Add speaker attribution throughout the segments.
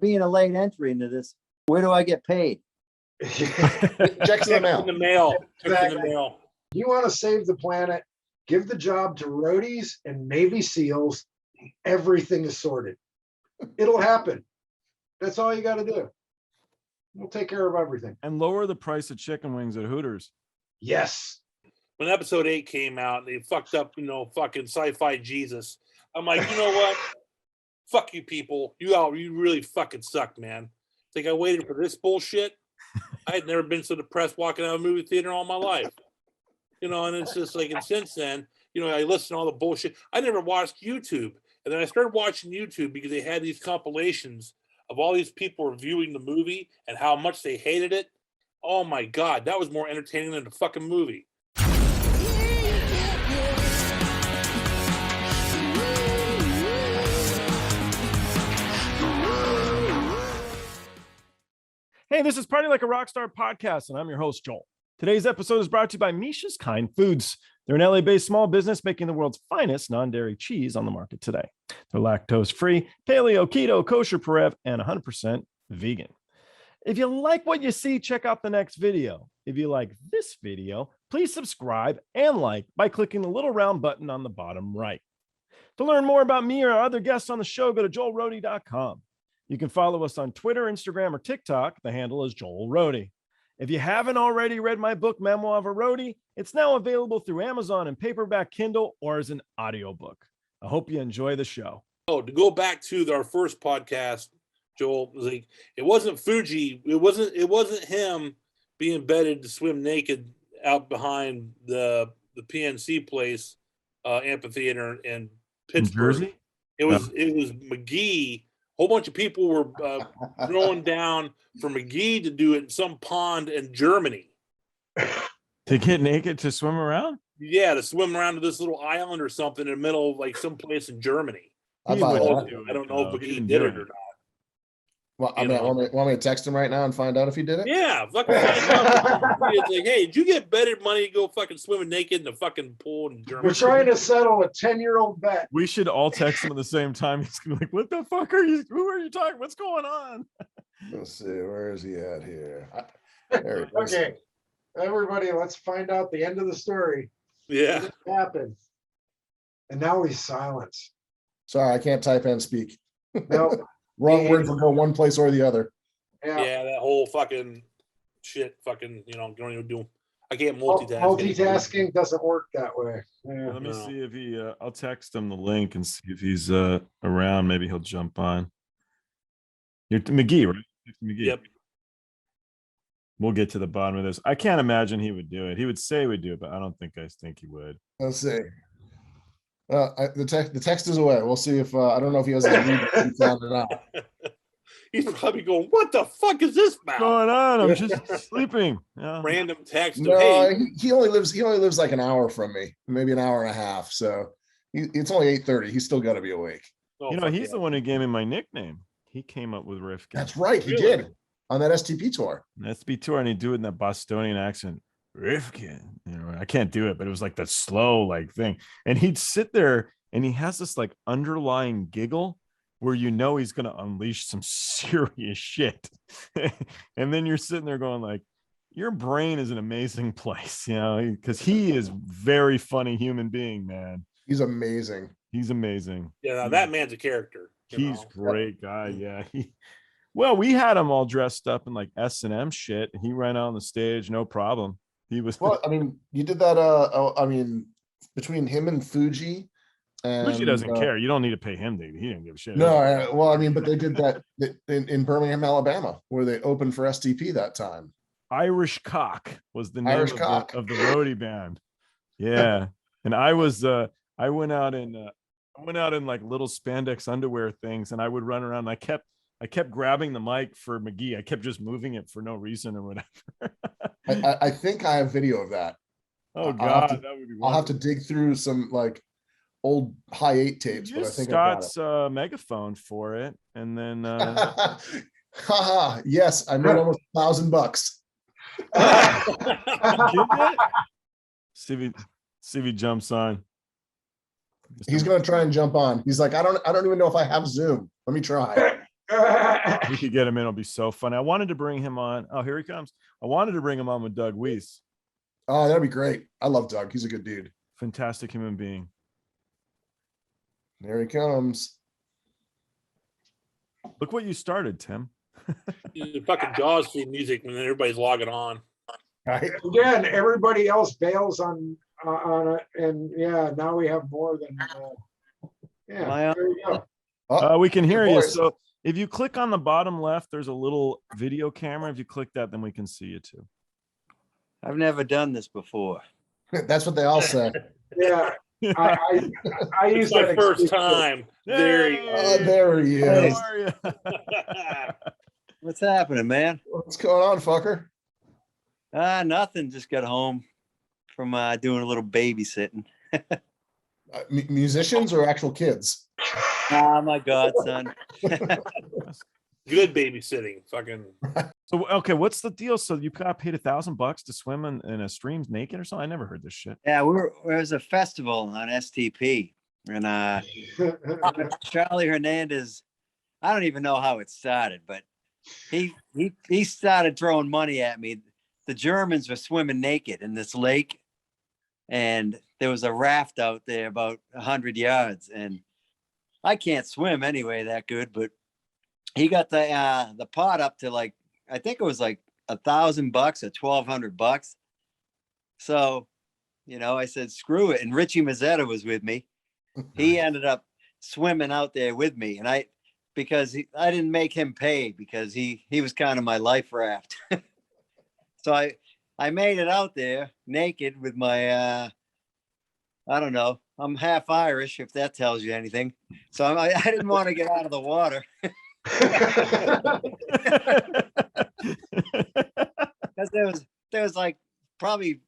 Speaker 1: being a late entry into this, where do I get paid?
Speaker 2: Checks in the mail.
Speaker 3: In the mail.
Speaker 4: Exactly.
Speaker 3: In the mail.
Speaker 4: You want to save the planet, give the job to roadies and Navy SEALs. Everything is sorted. It'll happen. That's all you got to do. We'll take care of everything.
Speaker 5: And lower the price of chicken wings at Hooters.
Speaker 4: Yes.
Speaker 3: When episode 8 came out, they fucked up, fucking sci-fi Jesus. I'm like, you know what? Fuck you people. You really fucking suck, man. Think I waited for this bullshit? I had never been so depressed walking out of a movie theater all my life. And it's just like, and since then, I listened to all the bullshit. I never watched YouTube. And then I started watching YouTube because they had these compilations of all these people reviewing the movie and how much they hated it. Oh my God, that was more entertaining than the fucking movie.
Speaker 5: Hey, this is Party Like a Rockstar podcast, and I'm your host, Joel. Today's episode is brought to you by Misha's Kind Foods. They're an LA-based small business making the world's finest non-dairy cheese on the market today. They're lactose-free, paleo, keto, kosher, Parev, and 100% vegan. If you like what you see, check out the next video. If you like this video, please subscribe and like by clicking the little round button on the bottom right. To learn more about me or our other guests on the show, go to joelroadie.com. You can follow us on Twitter, Instagram, or TikTok. The handle is Joel Roadie. If you haven't already read my book, Memoir of a Roadie, it's now available through Amazon and paperback Kindle or as an audiobook. I hope you enjoy the show.
Speaker 3: Oh, to go back to our first podcast, Joel, it wasn't Fuji. It wasn't him being bedded to swim naked out behind the PNC place amphitheater in Pittsburgh.
Speaker 5: Jersey?
Speaker 3: It was Magee. A whole bunch of people were throwing down for Magee to do it in some pond in Germany.
Speaker 5: To get naked to swim around?
Speaker 3: Yeah, to swim around to this little island or something in the middle of like some place in Germany.
Speaker 2: I
Speaker 3: don't know if Magee did it or not.
Speaker 2: Well, want me to text him right now and find out if he did it?
Speaker 3: Yeah, fucking find out. It's like, hey, did you get better money to go fucking swimming naked in the fucking pool in Germany?
Speaker 4: We're trying to settle a 10-year-old bet.
Speaker 5: We should all text him at the same time. He's gonna be like, "What the fuck are you? Who are you talking? What's going on?"
Speaker 2: Let's see. Where is he at here?
Speaker 4: Okay, everybody, let's find out the end of the story.
Speaker 3: Yeah.
Speaker 4: What happened? And now he's silent.
Speaker 2: Sorry, I can't type and speak.
Speaker 4: No.
Speaker 2: Wrong words will go one place or the other.
Speaker 3: Yeah, that whole fucking shit, fucking, don't even do. I can't multitask.
Speaker 4: Multitasking doesn't work that way. Yeah.
Speaker 5: Let me see if he. I'll text him the link and see if he's around. Maybe he'll jump on. You're Magee, right? Magee.
Speaker 3: Yep.
Speaker 5: We'll get to the bottom of this. I can't imagine he would do it. He would say he would do it, but I don't think he would.
Speaker 2: Let's see. The text is away. We'll see if I don't know if he has his read found or not.
Speaker 3: He's probably going, "What the fuck is this about?
Speaker 5: What's going on? I'm just sleeping." Yeah.
Speaker 3: Random text.
Speaker 2: No,
Speaker 3: hey.
Speaker 2: he only lives like an hour from me, maybe an hour and a half. So it's only 8:30. He's still got to be awake.
Speaker 3: Oh,
Speaker 5: he's the one who gave me my nickname. He came up with Rifkin.
Speaker 2: That's right. He did on that STP tour.
Speaker 5: STP tour, and he'd do it in that Bostonian accent. Rifkin, I can't do it, but it was like the slow thing. And he'd sit there and he has this underlying giggle where he's going to unleash some serious shit. And then you're sitting there going your brain is an amazing place, because he is very funny human being, man.
Speaker 2: He's amazing.
Speaker 3: Yeah, that man's a character.
Speaker 5: He's great guy. Yeah. Well, we had him all dressed up in S&M shit. He ran out on the stage, no problem. He was.
Speaker 2: Well, you did that. Between him and Fuji. And,
Speaker 5: Fuji doesn't care. You don't need to pay him. He didn't give a shit.
Speaker 2: No, but they did that in Birmingham, Alabama, where they opened for STP that time.
Speaker 5: Irish Cock was the name of the roadie band. Yeah, and I went out in little spandex underwear things, and I would run around. And I kept grabbing the mic for Magee. I kept just moving it for no reason or whatever.
Speaker 2: I think I have video of that.
Speaker 5: Oh God, that would be wonderful.
Speaker 2: I'll have to dig through some old high 8 tapes.
Speaker 5: Use
Speaker 2: but I think
Speaker 5: Scott's megaphone for it, and then.
Speaker 2: Haha! Yes, I made almost $1,000.
Speaker 5: See if he jumps on.
Speaker 2: He's gonna try and jump on. He's like, I don't even know if I have Zoom. Let me try.
Speaker 5: We could get him in. It'll be so fun. I wanted to bring him on. Oh, here he comes. I wanted to bring him on with Doug Weiss.
Speaker 2: Oh, that'd be great. I love Doug. He's a good dude.
Speaker 5: Fantastic human being.
Speaker 2: There he comes.
Speaker 5: Look what you started, Tim.
Speaker 3: The fucking Jaws theme music, and then everybody's logging on.
Speaker 2: Right?
Speaker 4: Again, everybody else bails on it, and yeah, now we have more than. Yeah, there you go.
Speaker 2: Oh,
Speaker 5: We can hear you.
Speaker 2: voice.
Speaker 5: So if you click on the bottom left, there's a little video camera. If you click that, then we can see you too.
Speaker 1: I've never done this before.
Speaker 2: that's what they all say.
Speaker 4: Yeah, I use
Speaker 3: It's my
Speaker 4: that
Speaker 3: first
Speaker 4: excuse too.
Speaker 3: time. There you
Speaker 2: Oh, there he is.
Speaker 5: How are you?
Speaker 1: What's happening, man?
Speaker 2: What's going on, fucker?
Speaker 1: Nothing. Just got home from doing a little babysitting.
Speaker 2: Musicians or actual kids?
Speaker 1: Oh my godson.
Speaker 3: Good babysitting. Fucking.
Speaker 5: So okay, what's the deal? So you got paid $1,000 to swim in a stream naked or something? I never heard this shit.
Speaker 1: Yeah, there was a festival on STP, and Charlie Hernandez. I don't even know how it started, but he started throwing money at me. The Germans were swimming naked in this lake, and there was a raft out there about 100 yards, and I can't swim anyway that good, but he got the pot up to like, I think it was like $1,000 or $1,200. So, I said, screw it. And Richie Mazzetta was with me. He ended up swimming out there with me. And I didn't make him pay because he was kind of my life raft. So I made it out there naked with my, I don't know, I'm half Irish, if that tells you anything. So I didn't want to get out of the water. Because there was like probably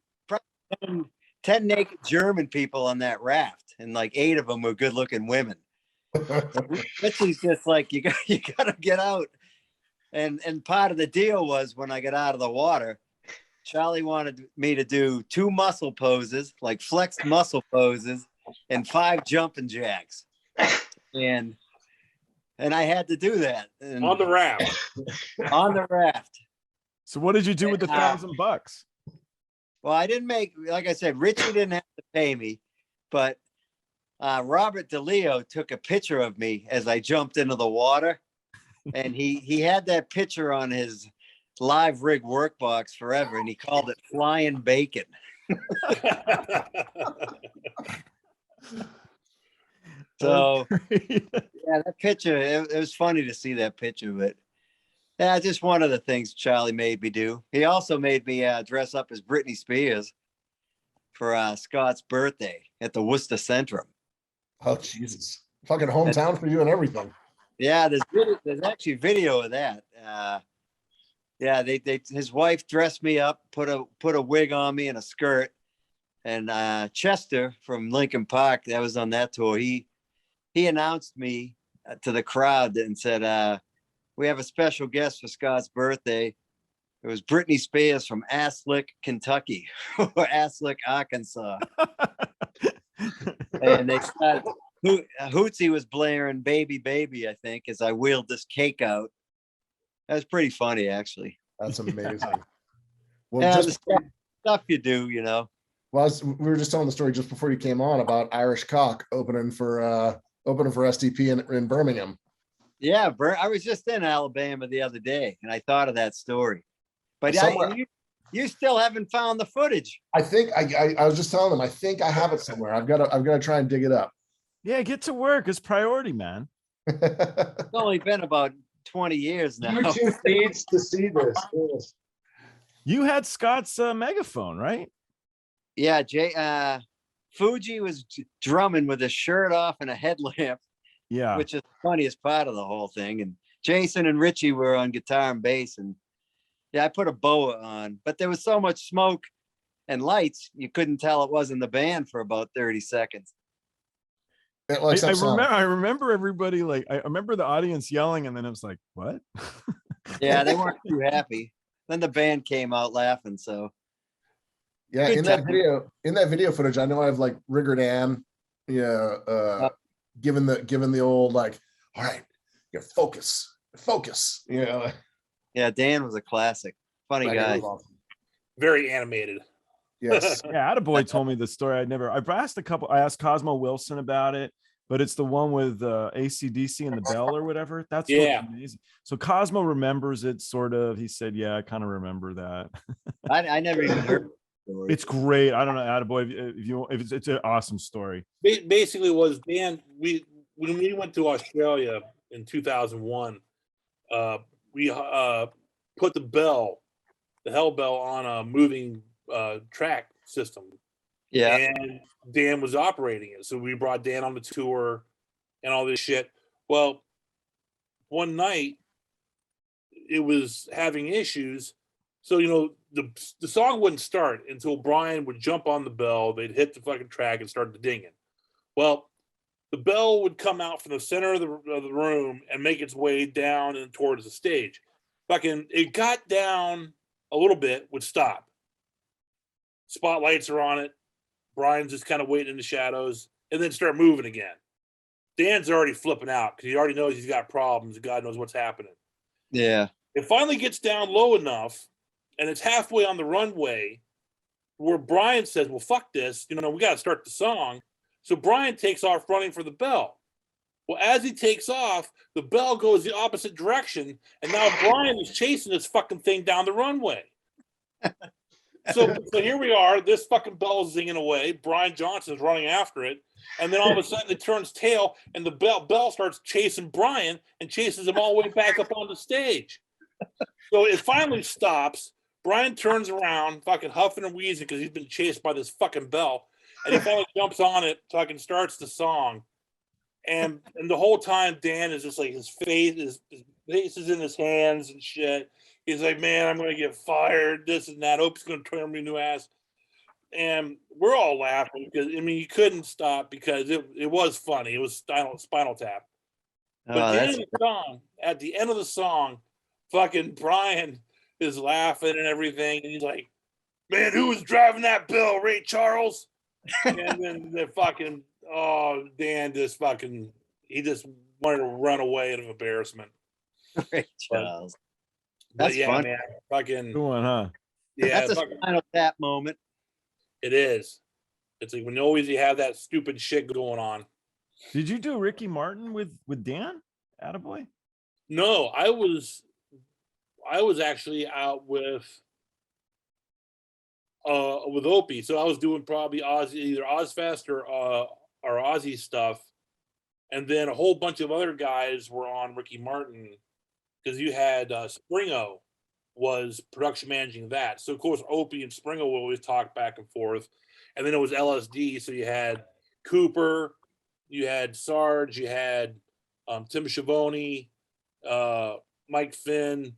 Speaker 1: 10 naked German people on that raft, and like 8 of them were good looking women. Richie's just like, you gotta get out. And part of the deal was when I got out of the water, Charlie wanted me to do 2 muscle poses, like flexed muscle poses, and 5 jumping jacks. And I had to do that. And
Speaker 3: On the raft.
Speaker 1: on the raft.
Speaker 5: So what did you do with the $1,000?
Speaker 1: Well, I didn't make, like I said, Richie didn't have to pay me, but Robert DeLeo took a picture of me as I jumped into the water. And he had that picture on his live rig workbox forever, and he called it Flying Bacon. So yeah, that picture, it was funny to see that picture, but yeah, just one of the things Charlie made me do. He also made me dress up as Britney Spears for Scott's birthday at the Worcester Centrum.
Speaker 2: Oh, Jesus. Fucking hometown for you and everything.
Speaker 1: Yeah, there's actually video of that. Yeah, his wife dressed me up, put a wig on me and a skirt. And Chester from Linkin Park, that was on that tour. He announced me to the crowd and said, we have a special guest for Scott's birthday. It was Britney Spears from Aslick, Kentucky, or Aslick, Arkansas. And they started, Hootsy was blaring Baby Baby, I think, as I wheeled this cake out. That was pretty funny, actually.
Speaker 2: That's amazing. Well,
Speaker 1: Yeah,
Speaker 2: just
Speaker 1: the stuff you do,
Speaker 2: well, we were just telling the story just before you came on about Irish Cock opening for STP in Birmingham.
Speaker 1: Yeah, I was just in Alabama the other day, and I thought of that story. But you still haven't found the footage.
Speaker 2: I think I was just telling them, I think I have it somewhere. I've got to try and dig it up.
Speaker 5: Yeah, get to work. It's priority, man.
Speaker 1: It's only been about 20 years now.
Speaker 4: YouTube needs to see this. Yes.
Speaker 5: You had Scott's megaphone, right?
Speaker 1: Yeah, Fuji was drumming with his shirt off and a headlamp,
Speaker 5: Yeah.
Speaker 1: which is the funniest part of the whole thing. And Jason and Richie were on guitar and bass, and yeah, I put a boa on, but there was so much smoke and lights, you couldn't tell it wasn't the band for about 30 seconds.
Speaker 5: I remember everybody, like, I remember the audience yelling, and then it was like, what?
Speaker 1: Yeah, they weren't too happy. Then the band came out laughing, so.
Speaker 2: Yeah,
Speaker 1: Good
Speaker 2: in that video footage, I know I have like Rigger Dan, given the old like, all right, focus, focus. You know,
Speaker 1: Yeah, Dan was a classic. Funny
Speaker 2: That
Speaker 1: guy.
Speaker 2: was awesome.
Speaker 3: Very animated.
Speaker 2: Yes.
Speaker 5: Yeah, Attaboy told me the story. I asked Cosmo Wilson about it, but it's the one with AC/DC and the bell or whatever. That's
Speaker 3: Yeah.
Speaker 5: amazing. So Cosmo remembers it sort of. He said, yeah, I kind of remember that.
Speaker 1: I never even heard the story.
Speaker 5: It's great. I don't know, Attaboy, if it's an awesome story.
Speaker 3: Basically, was Dan. When we went to Australia in 2001, we put the hell bell on a moving track system.
Speaker 1: Yeah.
Speaker 3: And Dan was operating it. So we brought Dan on the tour and all this shit. Well, one night it was having issues. So, the song wouldn't start until Brian would jump on the bell. They'd hit the fucking track and start the dinging. Well, the bell would come out from the center of the room and make its way down and towards the stage. It got down a little bit, would stop. Spotlights are on it. Brian's just kind of waiting in the shadows and then start moving again. Dan's already flipping out because he already knows he's got problems. God knows what's happening.
Speaker 1: Yeah.
Speaker 3: It finally gets down low enough and it's halfway on the runway where Brian says, well, fuck this. We got to start the song. So Brian takes off running for the bell. Well, as he takes off, the bell goes the opposite direction. And now Brian is chasing this fucking thing down the runway. So here we are. This fucking bell is zinging away. Brian Johnson's running after it. And then all of a sudden it turns tail and the bell starts chasing Brian and chases him all the way back up on the stage. So it finally stops. Brian turns around, fucking huffing and wheezing because he's been chased by this fucking bell. And he finally jumps on it, fucking starts the song. And the whole time, Dan is just like, his face is in his hands and shit. He's like, man, I'm going to get fired, this and that. Hope he's going to turn me new ass. And we're all laughing because, you couldn't stop because it was funny. It was Spinal Tap. But at the end of the song, fucking Brian is laughing and everything. And he's like, man, who was driving that bell, Ray Charles? And then the fucking, Dan just fucking, he just wanted to run away out of embarrassment.
Speaker 1: Ray Charles.
Speaker 3: But
Speaker 1: That's
Speaker 3: yeah,
Speaker 1: fun.
Speaker 3: man, fucking,
Speaker 5: Good one, huh?
Speaker 3: yeah,
Speaker 1: That's a Spinal Tap moment.
Speaker 3: it is. It's like when you always have that stupid shit going on.
Speaker 5: Did you do Ricky Martin with Dan? Attaboy?
Speaker 3: No, I was actually out with Opie. So I was doing probably either Ozfest or Ozzy stuff. And then a whole bunch of other guys were on Ricky Martin because you had Springo was production managing that. So of course Opie and Springo will always talk back and forth. And then it was LSD. So you had Cooper, you had Sarge, you had Tim Schiavone, Mike Finn.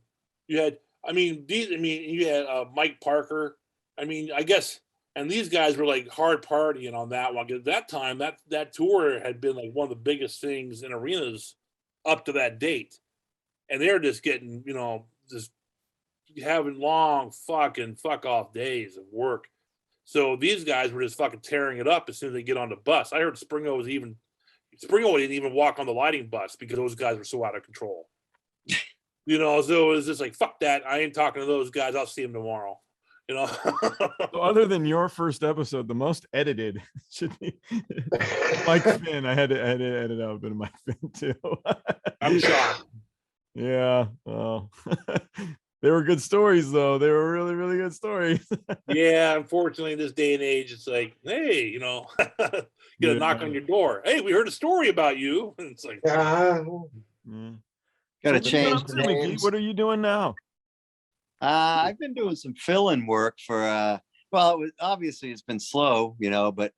Speaker 3: You had, you had Mike Parker. I guess, and these guys were like hard partying on that one. At that time, that tour had been like one of the biggest things in arenas up to that date. And they're just getting, just having long fucking fuck off days of work. So these guys were just fucking tearing it up as soon as they get on the bus. I heard Springo didn't even walk on the lighting bus because those guys were so out of control. So it was just like, fuck that. I ain't talking to those guys. I'll see them tomorrow.
Speaker 5: So other than your first episode, the most edited should be Mike Finn. I had to edit out a bit of Mike Finn too.
Speaker 3: I'm shocked.
Speaker 5: Yeah. Well, they were good stories though. They were really, really good stories.
Speaker 3: Yeah, unfortunately, in this day and age, it's like, hey, get a knock on your door. Hey, we heard a story about you. And it's like,
Speaker 1: Got to change the
Speaker 5: Magee?
Speaker 1: names.
Speaker 5: What are you doing now?
Speaker 1: I've been doing some fill-in work for obviously it's been slow, but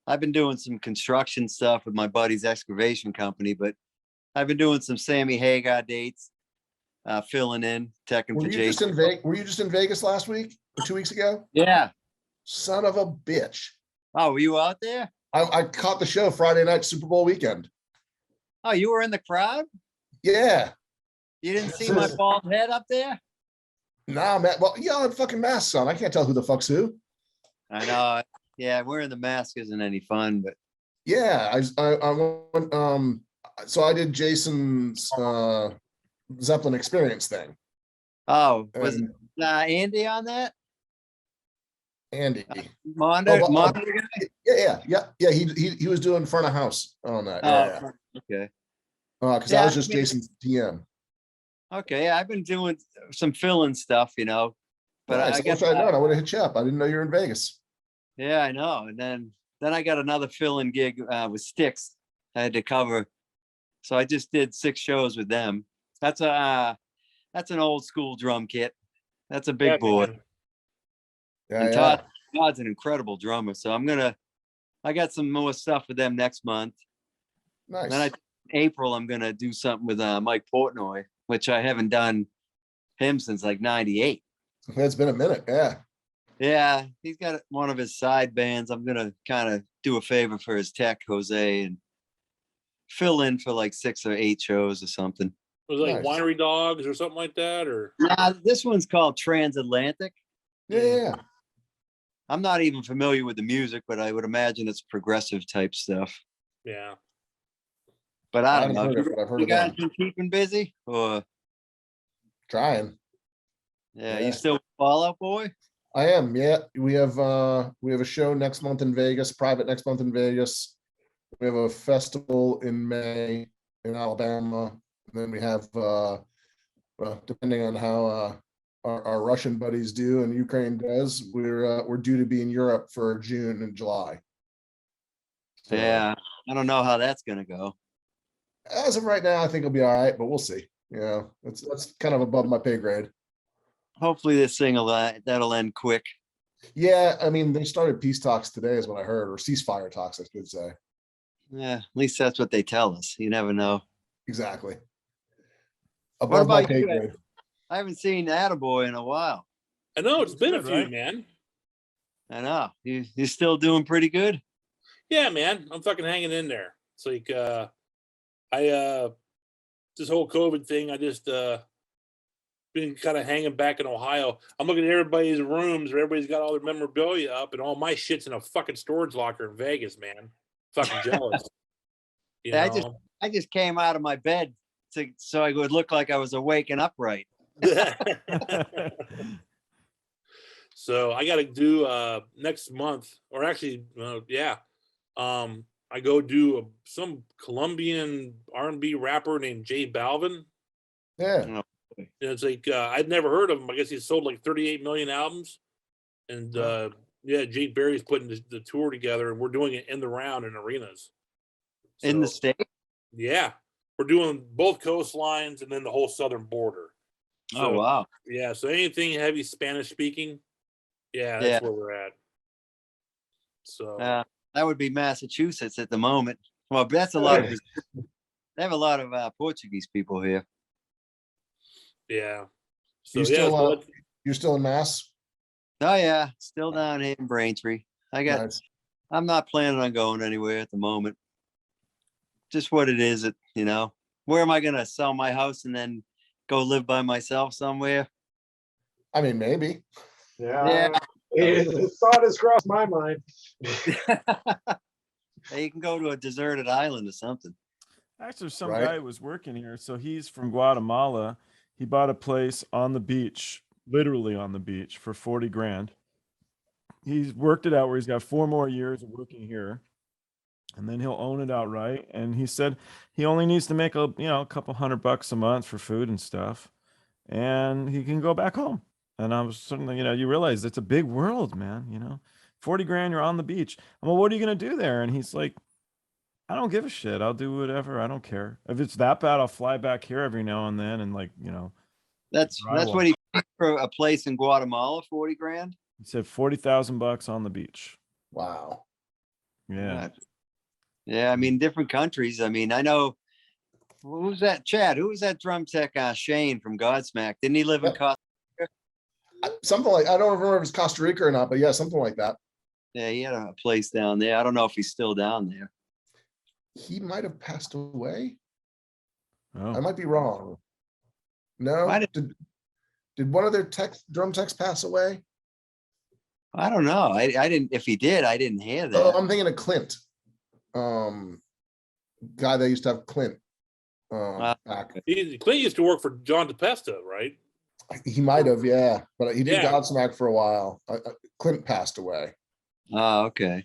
Speaker 1: I've been doing some construction stuff with my buddy's excavation company, but I've been doing some Sammy Hagar dates, filling in, teching for Jason.
Speaker 2: Were you just in Vegas last week or 2 weeks ago?
Speaker 1: Yeah.
Speaker 2: Son of a bitch.
Speaker 1: Oh, were you out there?
Speaker 2: I caught the show Friday night, Super Bowl weekend.
Speaker 1: Oh, you were in the crowd?
Speaker 2: Yeah.
Speaker 1: You didn't see my bald head up there?
Speaker 2: Nah, man. Well, y'all had fucking masks on. I can't tell who the fuck's who.
Speaker 1: I know. Yeah, wearing the mask isn't any fun, but
Speaker 2: yeah, I went. So I did Jason's Zeppelin Experience thing.
Speaker 1: Oh, was
Speaker 2: And
Speaker 1: Andy on that?
Speaker 2: Andy.
Speaker 1: Mondo,
Speaker 2: Oh,
Speaker 1: Mondo guy?
Speaker 2: Yeah. He was doing front of house on that. Yeah.
Speaker 1: Okay.
Speaker 2: Because
Speaker 1: Yeah,
Speaker 2: I was just
Speaker 1: I mean-
Speaker 2: Jason's DM.
Speaker 1: Okay, I've been doing some fill-in stuff, but
Speaker 2: Nice.
Speaker 1: I
Speaker 2: I
Speaker 1: guess
Speaker 2: wish I'd known. I would have hit you up. I didn't know you were in Vegas.
Speaker 1: yeah, I know. And then I got another fill-in gig with Styx. I had to cover, so I just did 6 shows with them. That's an old school drum kit. That's a big
Speaker 3: Yeah,
Speaker 1: boy.
Speaker 3: man.
Speaker 2: Yeah,
Speaker 1: And
Speaker 2: yeah.
Speaker 1: Todd's an incredible drummer. So I got some more stuff with them next month.
Speaker 2: Nice.
Speaker 1: Then April, I'm gonna do something with Mike Portnoy, which I haven't done him since like '98.
Speaker 2: It's been a minute. Yeah.
Speaker 1: Yeah, he's got one of his side bands. I'm gonna kind of do a favor for his tech, Jose, and fill in for like 6 or 8 shows or something.
Speaker 3: Was it like
Speaker 2: Nice.
Speaker 3: Winery Dogs or something like that? Or
Speaker 1: This one's called Transatlantic.
Speaker 2: Yeah.
Speaker 1: I'm not even familiar with the music, but I would imagine it's progressive type stuff.
Speaker 3: yeah.
Speaker 1: But I don't
Speaker 2: haven't
Speaker 1: know.
Speaker 2: heard it, but I've heard
Speaker 1: You
Speaker 2: of
Speaker 1: guys
Speaker 2: them.
Speaker 1: been keeping busy, or
Speaker 2: Trying.
Speaker 1: yeah,
Speaker 2: Yeah.
Speaker 1: you still Fall Out Boy?
Speaker 2: I am. Yeah. We have a show next month in Vegas, private next month in Vegas. We have a festival in May in Alabama. And then we have depending on how our Russian buddies do and Ukraine does, we're due to be in Europe for June and July. So,
Speaker 1: Yeah, I don't know how that's gonna go.
Speaker 2: as of right now, I think it'll be all right, but we'll see. That's kind of above my pay grade.
Speaker 1: Hopefully this thing that'll end quick.
Speaker 2: Yeah, I mean, they started peace talks today, is what I heard, or ceasefire talks, I should say.
Speaker 1: Yeah, at least that's what they tell us. You never know.
Speaker 2: Exactly.
Speaker 1: What
Speaker 2: Above my
Speaker 1: about
Speaker 2: pay
Speaker 1: you?
Speaker 2: grade.
Speaker 1: I haven't seen Attaboy in a while.
Speaker 3: I know it's been a
Speaker 5: Good,
Speaker 3: few,
Speaker 5: right?
Speaker 3: man.
Speaker 1: I know. You still doing pretty good?
Speaker 3: Yeah, man. I'm fucking hanging in there. It's like this whole COVID thing, I just been kind of hanging back in Ohio. I'm looking at everybody's rooms where everybody's got all their memorabilia up, and all my shit's in a fucking storage locker in Vegas, man. Fucking jealous. You
Speaker 1: Yeah,
Speaker 3: know?
Speaker 1: I just came out of my bed so I would look like I was awake and upright.
Speaker 3: So I got to do next month, or actually, I go do some Colombian R&B rapper named J Balvin.
Speaker 2: Yeah.
Speaker 3: And it's like I'd never heard of him. I guess he's sold like 38 million albums. And Jake Berry's putting the tour together, and we're doing it in the round in arenas.
Speaker 1: In the
Speaker 3: So,
Speaker 1: state?
Speaker 3: yeah, we're doing both coastlines and then the whole southern border.
Speaker 1: Oh, wow.
Speaker 3: Yeah, so anything heavy Spanish speaking, that's where we're at. So
Speaker 1: That would be Massachusetts at the moment. Well, that's a lot of, they have a lot of Portuguese people here.
Speaker 3: yeah. So
Speaker 2: You're still in Mass?
Speaker 1: Oh yeah, still down here in Braintree.
Speaker 2: Nice.
Speaker 1: I'm not planning on going anywhere at the moment. Just what it is, where am I gonna sell my house and then go live by myself somewhere?
Speaker 2: I mean, maybe.
Speaker 4: Yeah. The thought has crossed my mind.
Speaker 1: Hey, you can go to a deserted island or something.
Speaker 5: Actually, some
Speaker 2: Right.
Speaker 5: guy who was working here. So he's from Guatemala. He bought a place on the beach, literally on the beach, for 40 grand. He's worked it out where he's got 4 more years of working here, and then he'll own it outright. And he said he only needs to make a couple $100 a month for food and stuff, and he can go back home. And I was certainly, you realize it's a big world, man. 40 grand, you're on the beach. I'm like, what are you gonna do there? And he's like, I don't give a shit. I'll do whatever. I don't care. If it's that bad, I'll fly back here every now and then. And
Speaker 1: That's what he paid for a place in Guatemala, 40 grand.
Speaker 5: he said $40,000 on the beach.
Speaker 2: Wow.
Speaker 5: Yeah.
Speaker 1: Yeah, I mean, different countries. I mean, I know, who's that, Chad? Who was that drum tech, Shane from Godsmack? Didn't he live in Costa?
Speaker 2: Something like, I don't remember if it's Costa Rica or not, but yeah, something like that.
Speaker 1: Yeah, he had a place down there. I don't know if he's still down there.
Speaker 2: He might have passed away.
Speaker 5: Oh.
Speaker 2: I might be wrong. No,
Speaker 1: Why
Speaker 2: did one of their drum techs pass away?
Speaker 1: I don't know. I didn't. If he did, I didn't hear that.
Speaker 2: Oh, I'm thinking of Clint. Guy that used to have Clint. Back.
Speaker 3: Clint used to work for John DePesta, right?
Speaker 2: He might have, yeah, but he did
Speaker 3: Yeah.
Speaker 2: Godsmack for a while. Clint passed away.
Speaker 1: Oh, okay.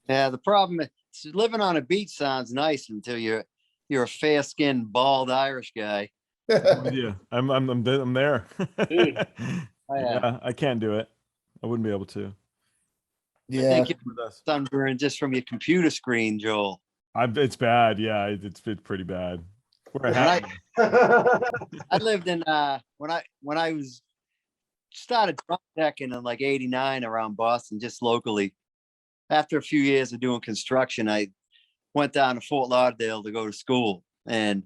Speaker 1: Yeah, the problem is living on a beach sounds nice until you're a fair-skinned, bald Irish guy.
Speaker 5: I'm with you. I'm there.
Speaker 3: Dude.
Speaker 1: Oh, yeah.
Speaker 5: Yeah, I can't do it. I wouldn't be able to.
Speaker 1: I
Speaker 2: Yeah,
Speaker 1: think you're sunburn just from your computer screen, Joel.
Speaker 5: It's bad. Yeah, it's pretty bad. We're
Speaker 1: Right.
Speaker 5: happy.
Speaker 1: I lived in when I was started drum decking in like '89 around Boston, just locally. After a few years of doing construction, I went down to Fort Lauderdale to go to school, and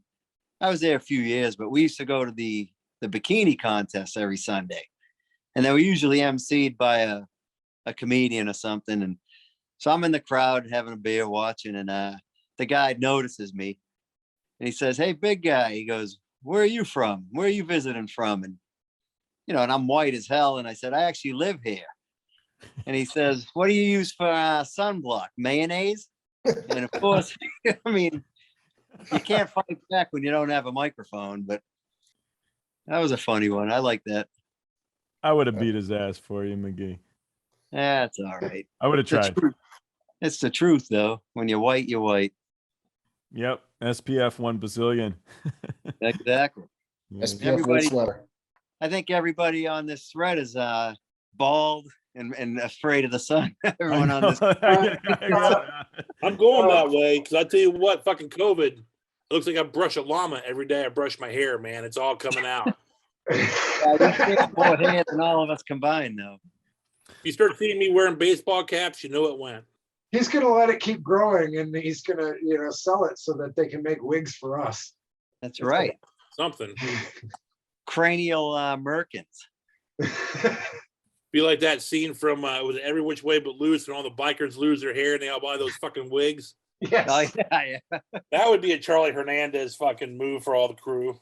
Speaker 1: I was there a few years. But we used to go to the bikini contest every Sunday, and they were usually emceed by a comedian or something. And so I'm in the crowd having a beer watching, and the guy notices me. And he says, "Hey, big guy," he goes, "Where are you from? Where are you visiting from?" And, and I'm white as hell. And I said, "I actually live here." And he says, "What do you use for sunblock? Mayonnaise?" And of course, I mean, you can't fight back when you don't have a microphone, but that was a funny one. I like that.
Speaker 5: I would have beat his ass for you, Magee.
Speaker 1: That's all right.
Speaker 5: I would have tried.
Speaker 1: It's the truth, though. When you're white, you're white.
Speaker 5: Yep. SPF 1 bazillion.
Speaker 1: Exactly.
Speaker 5: Yeah.
Speaker 2: SPF
Speaker 1: Everybody-
Speaker 2: sweater.
Speaker 1: I think everybody on this thread is bald and afraid of the sun. Everyone on this.
Speaker 3: I'm going that way because I tell you what, fucking COVID. It looks like I brush a llama every day. I brush my hair, man. It's all coming out.
Speaker 1: More hair than all of us combined, though.
Speaker 3: If you start seeing me wearing baseball caps, you know it went.
Speaker 4: He's gonna let it keep growing, and he's gonna, sell it so that they can make wigs for us.
Speaker 1: That's right.
Speaker 3: Something.
Speaker 1: Cranial merkins.
Speaker 3: Be like that scene from was it Every Which Way But Loose, and all the bikers lose their hair and they all buy those fucking wigs.
Speaker 4: Yes.
Speaker 1: Oh yeah, yeah.
Speaker 3: That would be a Charlie Hernandez fucking move for all the crew.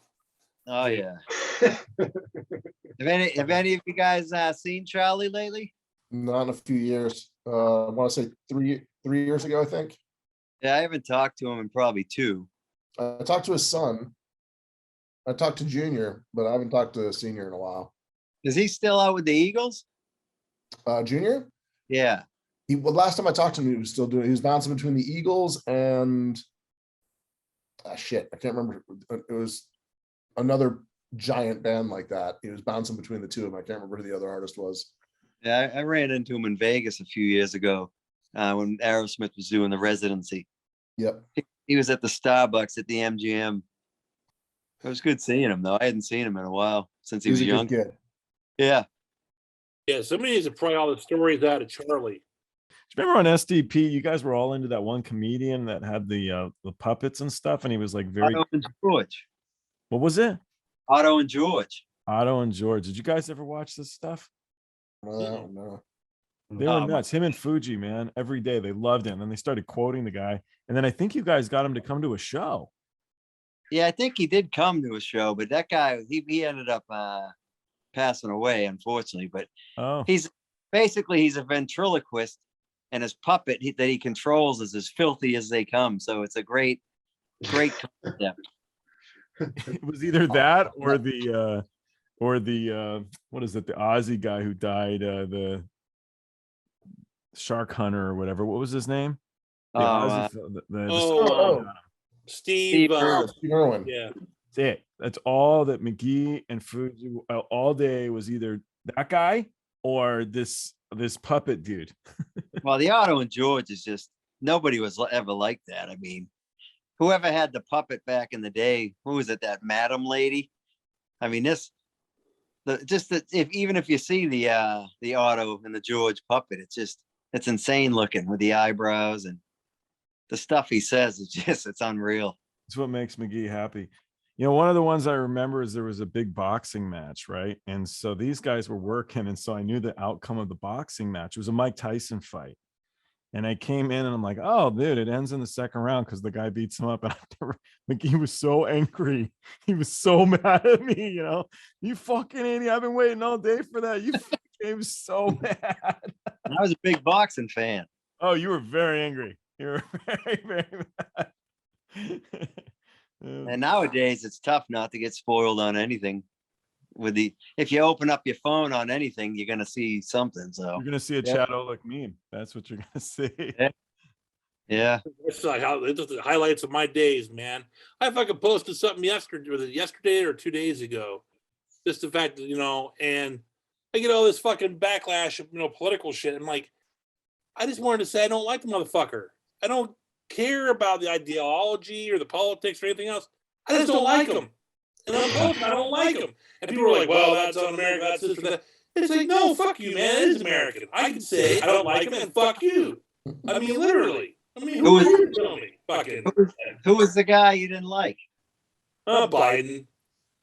Speaker 1: Oh yeah. Have any of you guys seen Charlie lately?
Speaker 2: Not in a few years. I want to say three years ago, I think.
Speaker 1: Yeah, I haven't talked to him in probably 2.
Speaker 2: I talked to his son. I talked to Junior, but I haven't talked to Senior in a while.
Speaker 1: Is he still out with the Eagles?
Speaker 2: Junior?
Speaker 1: Yeah.
Speaker 2: Last time I talked to him, he was bouncing between the Eagles and shit. I can't remember. It was another giant band like that. He was bouncing between the two of them. I can't remember who the other artist was.
Speaker 1: Yeah, I ran into him in Vegas a few years ago when Aerosmith was doing the residency.
Speaker 2: Yep.
Speaker 1: He was at the Starbucks at the MGM. It was good seeing him, though. I hadn't seen him in a while since he was
Speaker 2: He's a
Speaker 1: young.
Speaker 2: good kid.
Speaker 1: Yeah.
Speaker 3: Yeah, somebody needs to pry all the stories out of Charlie.
Speaker 5: Remember on STP, you guys were all into that one comedian that had the puppets and stuff, and he was like very.
Speaker 1: Otto and George.
Speaker 5: What was it?
Speaker 1: Otto and George.
Speaker 5: Otto and George. Did you guys ever watch this stuff?
Speaker 2: No.
Speaker 5: They were
Speaker 1: Um,
Speaker 5: nuts. Him and Fuji, man. Every day they loved him, and they started quoting the guy. And then I think you guys got him to come to a show.
Speaker 1: Yeah, I think he did come to a show, but that guy, he ended up passing away, unfortunately. But
Speaker 5: Oh,
Speaker 1: he's a ventriloquist, and his puppet that he controls is as filthy as they come. So it's a great concept.
Speaker 5: it was either that or the what is it? The Aussie guy who died, the shark hunter or whatever. What was his name? The
Speaker 3: Oh, Steve.
Speaker 2: Steve Irwin.
Speaker 3: Yeah.
Speaker 5: That's it. That's all that Magee and Fuji all day was either that guy or this puppet dude.
Speaker 1: Well, the Otto and George is just nobody was ever like that. I mean, whoever had the puppet back in the day, who was it? That Madam lady. I mean, even if you see the Otto and the George puppet, it's insane looking with the eyebrows and the stuff he says. It's unreal.
Speaker 5: It's what makes Magee happy. One of the ones I remember is there was a big boxing match, right? And so these guys were working, and so I knew the outcome of the boxing match. It was a Mike Tyson fight. And I came in and I'm like, oh, dude, it ends in the second round because the guy beats him up. And Magee was so angry. He was so mad at me, You fucking idiot. I've been waiting all day for that. He was so mad.
Speaker 1: And I was a big boxing fan.
Speaker 5: Oh, you were very angry. You were very, very mad.
Speaker 1: And nowadays it's tough not to get spoiled on anything. If you open up your phone on anything, you're gonna see something. So
Speaker 5: You're gonna see a Chad Olech meme. That's what you're gonna see.
Speaker 1: yeah.
Speaker 3: It's like it's the highlights of my days, man. I fucking posted something yesterday or 2 days ago. Just the fact that, and I get all this fucking backlash of, political shit. I'm like, I just wanted to say I don't like the motherfucker. I don't care about the ideology or the politics or anything else. I just don't like him. And I don't like him. And people are like, well, that's un-American, that's this or that. It's like, no, fuck you, man. It is American. I can say I don't like him and fuck you. I mean, literally. I mean, who are you telling me? Fucking.
Speaker 1: Who was the guy you didn't like?
Speaker 3: Biden.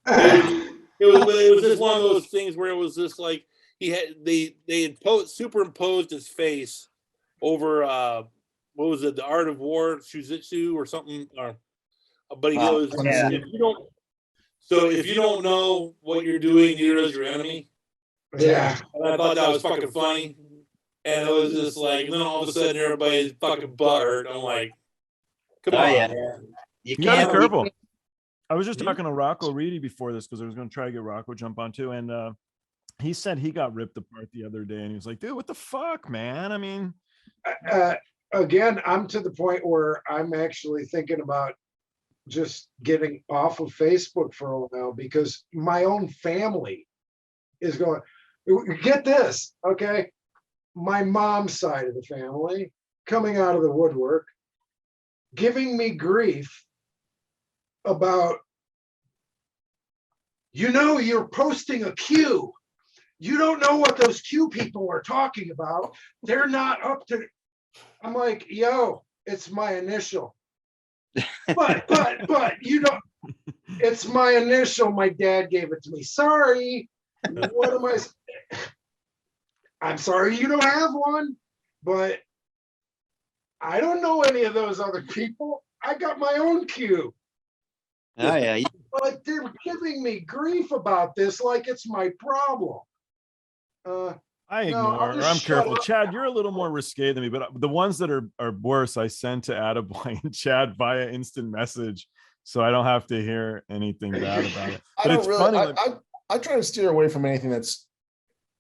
Speaker 3: It was just one of those things where it was just like they had superimposed his face over what was it, the Art of War, Shujitsu or something. But he goes, if you don't know what you're doing, neither does your enemy.
Speaker 4: Yeah.
Speaker 3: And I thought that was fucking funny. And it was just like, and then all of a sudden everybody's fucking butthurt. I'm like, come on, man.
Speaker 1: You
Speaker 5: You gotta
Speaker 1: can't
Speaker 5: be careful. I was just talking to Rocco Reedy before this because I was going to try to get Rocco jump on too, and he said he got ripped apart the other day, and he was like, "Dude, what the fuck, man? I mean."
Speaker 4: Again, I'm to the point where I'm actually thinking about just getting off of Facebook for a while because my own family is going, get this, okay? My mom's side of the family coming out of the woodwork, giving me grief about, you're posting a Q. You don't know what those Q people are talking about. They're not up to. I'm like, yo, it's my initial. But it's my initial. My dad gave it to me. Sorry. What am I? I'm sorry you don't have one, but I don't know any of those other people. I got my own Q.
Speaker 1: Oh yeah.
Speaker 4: But they're giving me grief about this like it's my problem.
Speaker 5: I ignore. I'm careful. Chad, you're a little more risque than me, but the ones that are worse, I send to Attaboy and Chad via instant message, so I don't have to hear anything bad about it. But it's funny.
Speaker 2: I try to steer away from anything that's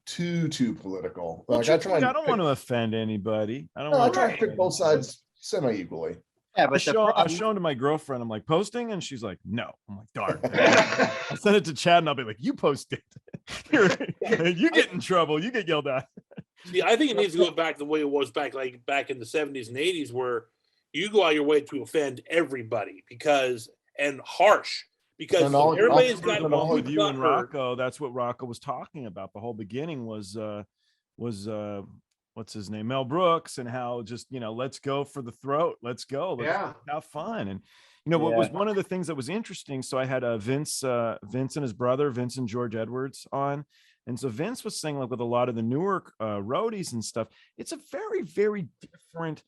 Speaker 2: too political.
Speaker 5: Well,
Speaker 2: Like
Speaker 5: I don't want to offend anybody.
Speaker 2: I try to pick both sides semi-equally.
Speaker 1: Yeah, but
Speaker 5: I've shown to my girlfriend. I'm like, posting, and she's like, no. I'm like, darn. I'll send it to Chad, and I'll be like, you post it. You get in trouble. You get yelled at.
Speaker 3: See, I think it needs to go back the way it was back in the 70s and 80s, where you go out your way to offend everybody and harsh. Because everybody's got
Speaker 5: along with you and Rocco. That's what Rocco was talking about. The whole beginning was what's his name, Mel Brooks, and how just let's go for the throat, let's go, let's have fun. And what was one of the things that was interesting. So I had Vince and his brother, Vince and George Edwards, on, and so Vince was saying, like, with a lot of the newer roadies and stuff, it's a very, very different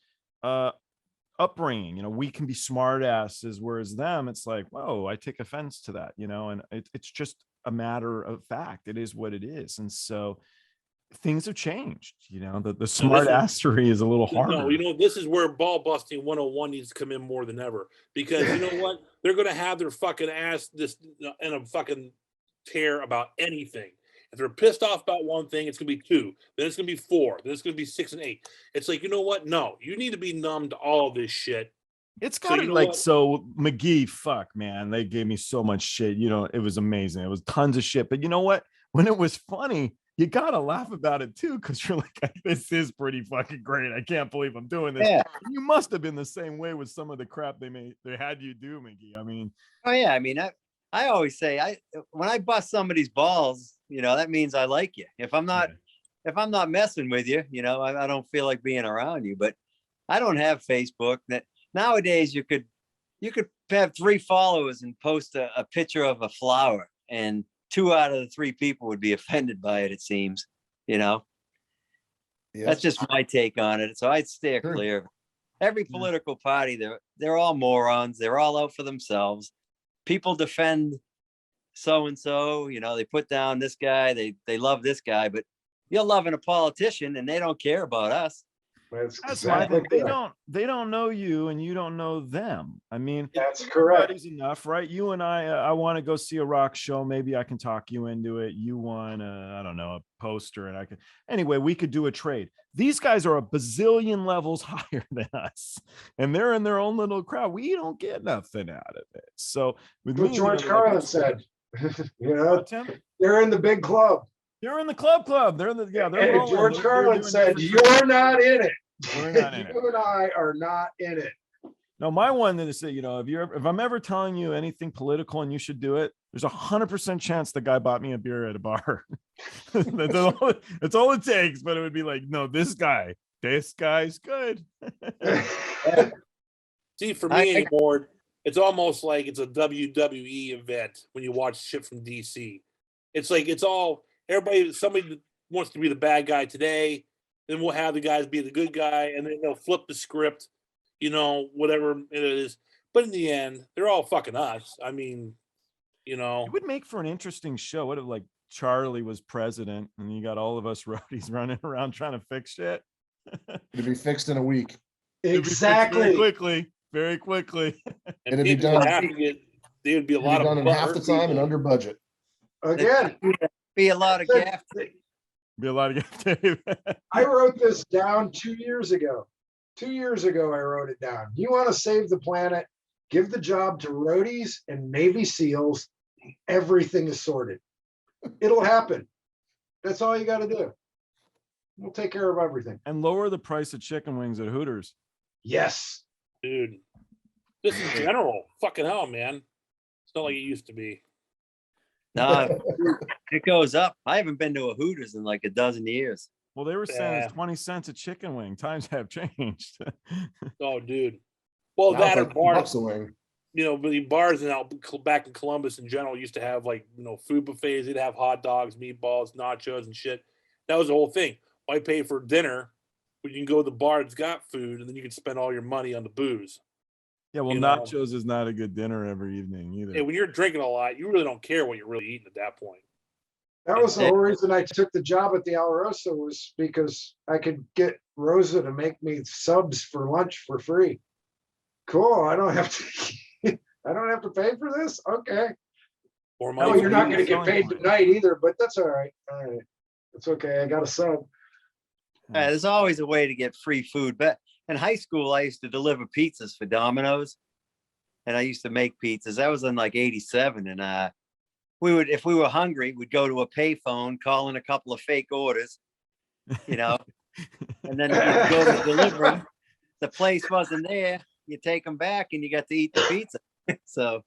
Speaker 5: upbringing. We can be smart asses, whereas them, it's like, whoa, I take offense to that, and it's just a matter of fact. It is what it is. And so things have changed. The smart assery is a little harder.
Speaker 3: No, this is where ball busting 101 needs to come in more than ever, because you know what, they're going to have their fucking ass this in a fucking tear about anything. If they're pissed off about one thing, it's going to be 2, then it's going to be 4, then it's going to be 6 and 8. It's like, you know what? No, you need to be numb to all of this shit.
Speaker 5: It's kind of so Magee, fuck, man, they gave me so much shit. It was amazing. It was tons of shit. But you know what? When it was funny, you gotta laugh about it too, because you're like, this is pretty fucking great. I can't believe I'm doing this.
Speaker 1: Yeah.
Speaker 5: You must have been the same way with some of the crap they had you do, Magee. I mean,
Speaker 1: oh yeah. I mean, I always say, when I bust somebody's balls, that means I like you. If I'm not messing with you, I don't feel like being around you. But I don't have Facebook. That nowadays you could have 3 followers and post a picture of a flower, and 2 out of the 3 people would be offended by it. It seems, That's just my take on it. So I'd steer clear. Every political party, they're all morons. They're all out for themselves. People defend so-and-so, they put down this guy, they love this guy, but you're loving a politician and they don't care about us.
Speaker 4: That's
Speaker 5: That's my
Speaker 4: exactly
Speaker 5: thing.
Speaker 4: correct.
Speaker 5: They don't know you and you don't know them. I mean,
Speaker 4: That's correct.
Speaker 5: everybody's enough, right? You and I want to go see a rock show. Maybe I can talk you into it. You want I don't know, a poster, and I can anyway, we could do a trade. These guys are a bazillion levels higher than us, and they're in their own little crowd. We don't get nothing out of it. So with
Speaker 4: What
Speaker 5: me,
Speaker 4: George
Speaker 5: you know,
Speaker 4: Carlin said. You know,
Speaker 5: what, Tim?
Speaker 4: they're in the big club.
Speaker 5: They're in the club. They're in the they're
Speaker 4: And
Speaker 5: rolling.
Speaker 4: George
Speaker 5: They're
Speaker 4: Carlin
Speaker 5: doing
Speaker 4: said,
Speaker 5: different
Speaker 4: "You're not in it.
Speaker 5: We're not in it.
Speaker 4: You and I are not in it."
Speaker 5: No, my one that is that, you know, if I'm ever telling you anything political and you should do it, there's 100% chance the guy bought me a beer at a bar. That's all it takes. But it would be like, no, this guy's good.
Speaker 3: See, for me anymore, it's almost like it's a WWE event when you watch shit from DC. It's like it's all somebody wants to be the bad guy today, then we'll have the guys be the good guy, and then they'll flip the script, you know, whatever it is. But in the end, they're all fucking us. I mean, you know,
Speaker 5: It would make for an interesting show. What if like Charlie was president and you got all of us roadies running around trying to fix shit?
Speaker 2: It'd be fixed in a week.
Speaker 5: It'd be fixed
Speaker 4: Exactly.
Speaker 5: very quickly.
Speaker 3: and
Speaker 2: It'd be
Speaker 3: people would
Speaker 2: done-
Speaker 3: have to get. There would be a
Speaker 2: It'd be
Speaker 3: lot of
Speaker 2: done in half the
Speaker 3: butthurt
Speaker 2: time and
Speaker 3: people.
Speaker 2: under budget.
Speaker 4: Again,
Speaker 1: Be a lot of gaff.
Speaker 5: Be a lot of Dave.
Speaker 4: I wrote this down 2 years ago. 2 years ago, I wrote it down. You want to save the planet? Give the job to roadies and Navy SEALs. Everything is sorted. It'll happen. That's all you got to do. We'll take care of everything.
Speaker 5: And lower the price of chicken wings at Hooters.
Speaker 4: Yes.
Speaker 3: Dude. Just in general, fucking hell, man. It's not like it used to be.
Speaker 1: No, it goes up. I haven't been to a Hooters in like a dozen years.
Speaker 5: Well, they were saying
Speaker 3: Yeah.
Speaker 5: it's 20 cents a chicken wing. Times have changed.
Speaker 3: Oh, dude. Well,
Speaker 2: Now
Speaker 3: that
Speaker 2: it's
Speaker 3: or
Speaker 2: like
Speaker 3: bars,
Speaker 2: $2 a wing.
Speaker 3: you know, the bars back in Columbus in general used to have like, you know, food buffets. They'd have hot dogs, meatballs, nachos, and shit. That was the whole thing. Why pay for dinner when you can go to the bar that's got food and then you can spend all your money on the booze?
Speaker 5: Yeah, well,
Speaker 3: You know.
Speaker 5: nachos is not a good dinner every evening either.
Speaker 3: Hey, when you're drinking a lot, you really don't care what you're really eating at that point.
Speaker 4: That was the whole reason I took the job at the Alarosa, was because I could get Rosa to make me subs for lunch for free. Cool. I don't have to I don't have to pay for this. Okay.
Speaker 3: Or
Speaker 4: No,
Speaker 3: money
Speaker 4: you're
Speaker 3: for
Speaker 4: not
Speaker 3: you.
Speaker 4: going to get paid tonight either, but that's all right. All right. It's okay. I got a sub.
Speaker 1: There's always a way to get free food. But in high school, I used to deliver pizzas for Domino's, and I used to make pizzas. That was in like '87, and we would, if we were hungry, we'd go to a payphone, call in a couple of fake orders, you know, and then you'd go to delivery. The place wasn't there. You take them back, and you got to eat the pizza. So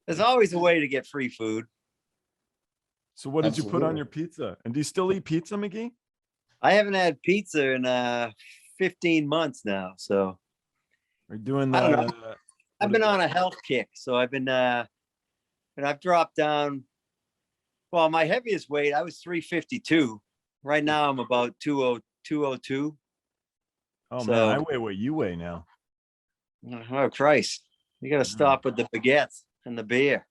Speaker 1: there's always a way to get free food.
Speaker 5: So what did you put on
Speaker 2: Absolutely.
Speaker 5: your pizza? And do you still eat pizza, McGee?
Speaker 1: I haven't had pizza in 15 months now, so
Speaker 5: Are you doing
Speaker 1: I don't
Speaker 5: the
Speaker 1: I've been on a health kick. So I've been and I've dropped down. Well, my heaviest weight, I was 352. Right now I'm about 202.
Speaker 5: Oh
Speaker 1: So-
Speaker 5: man, I weigh what you weigh now.
Speaker 1: Oh Christ. You gotta stop with the baguettes and the beer.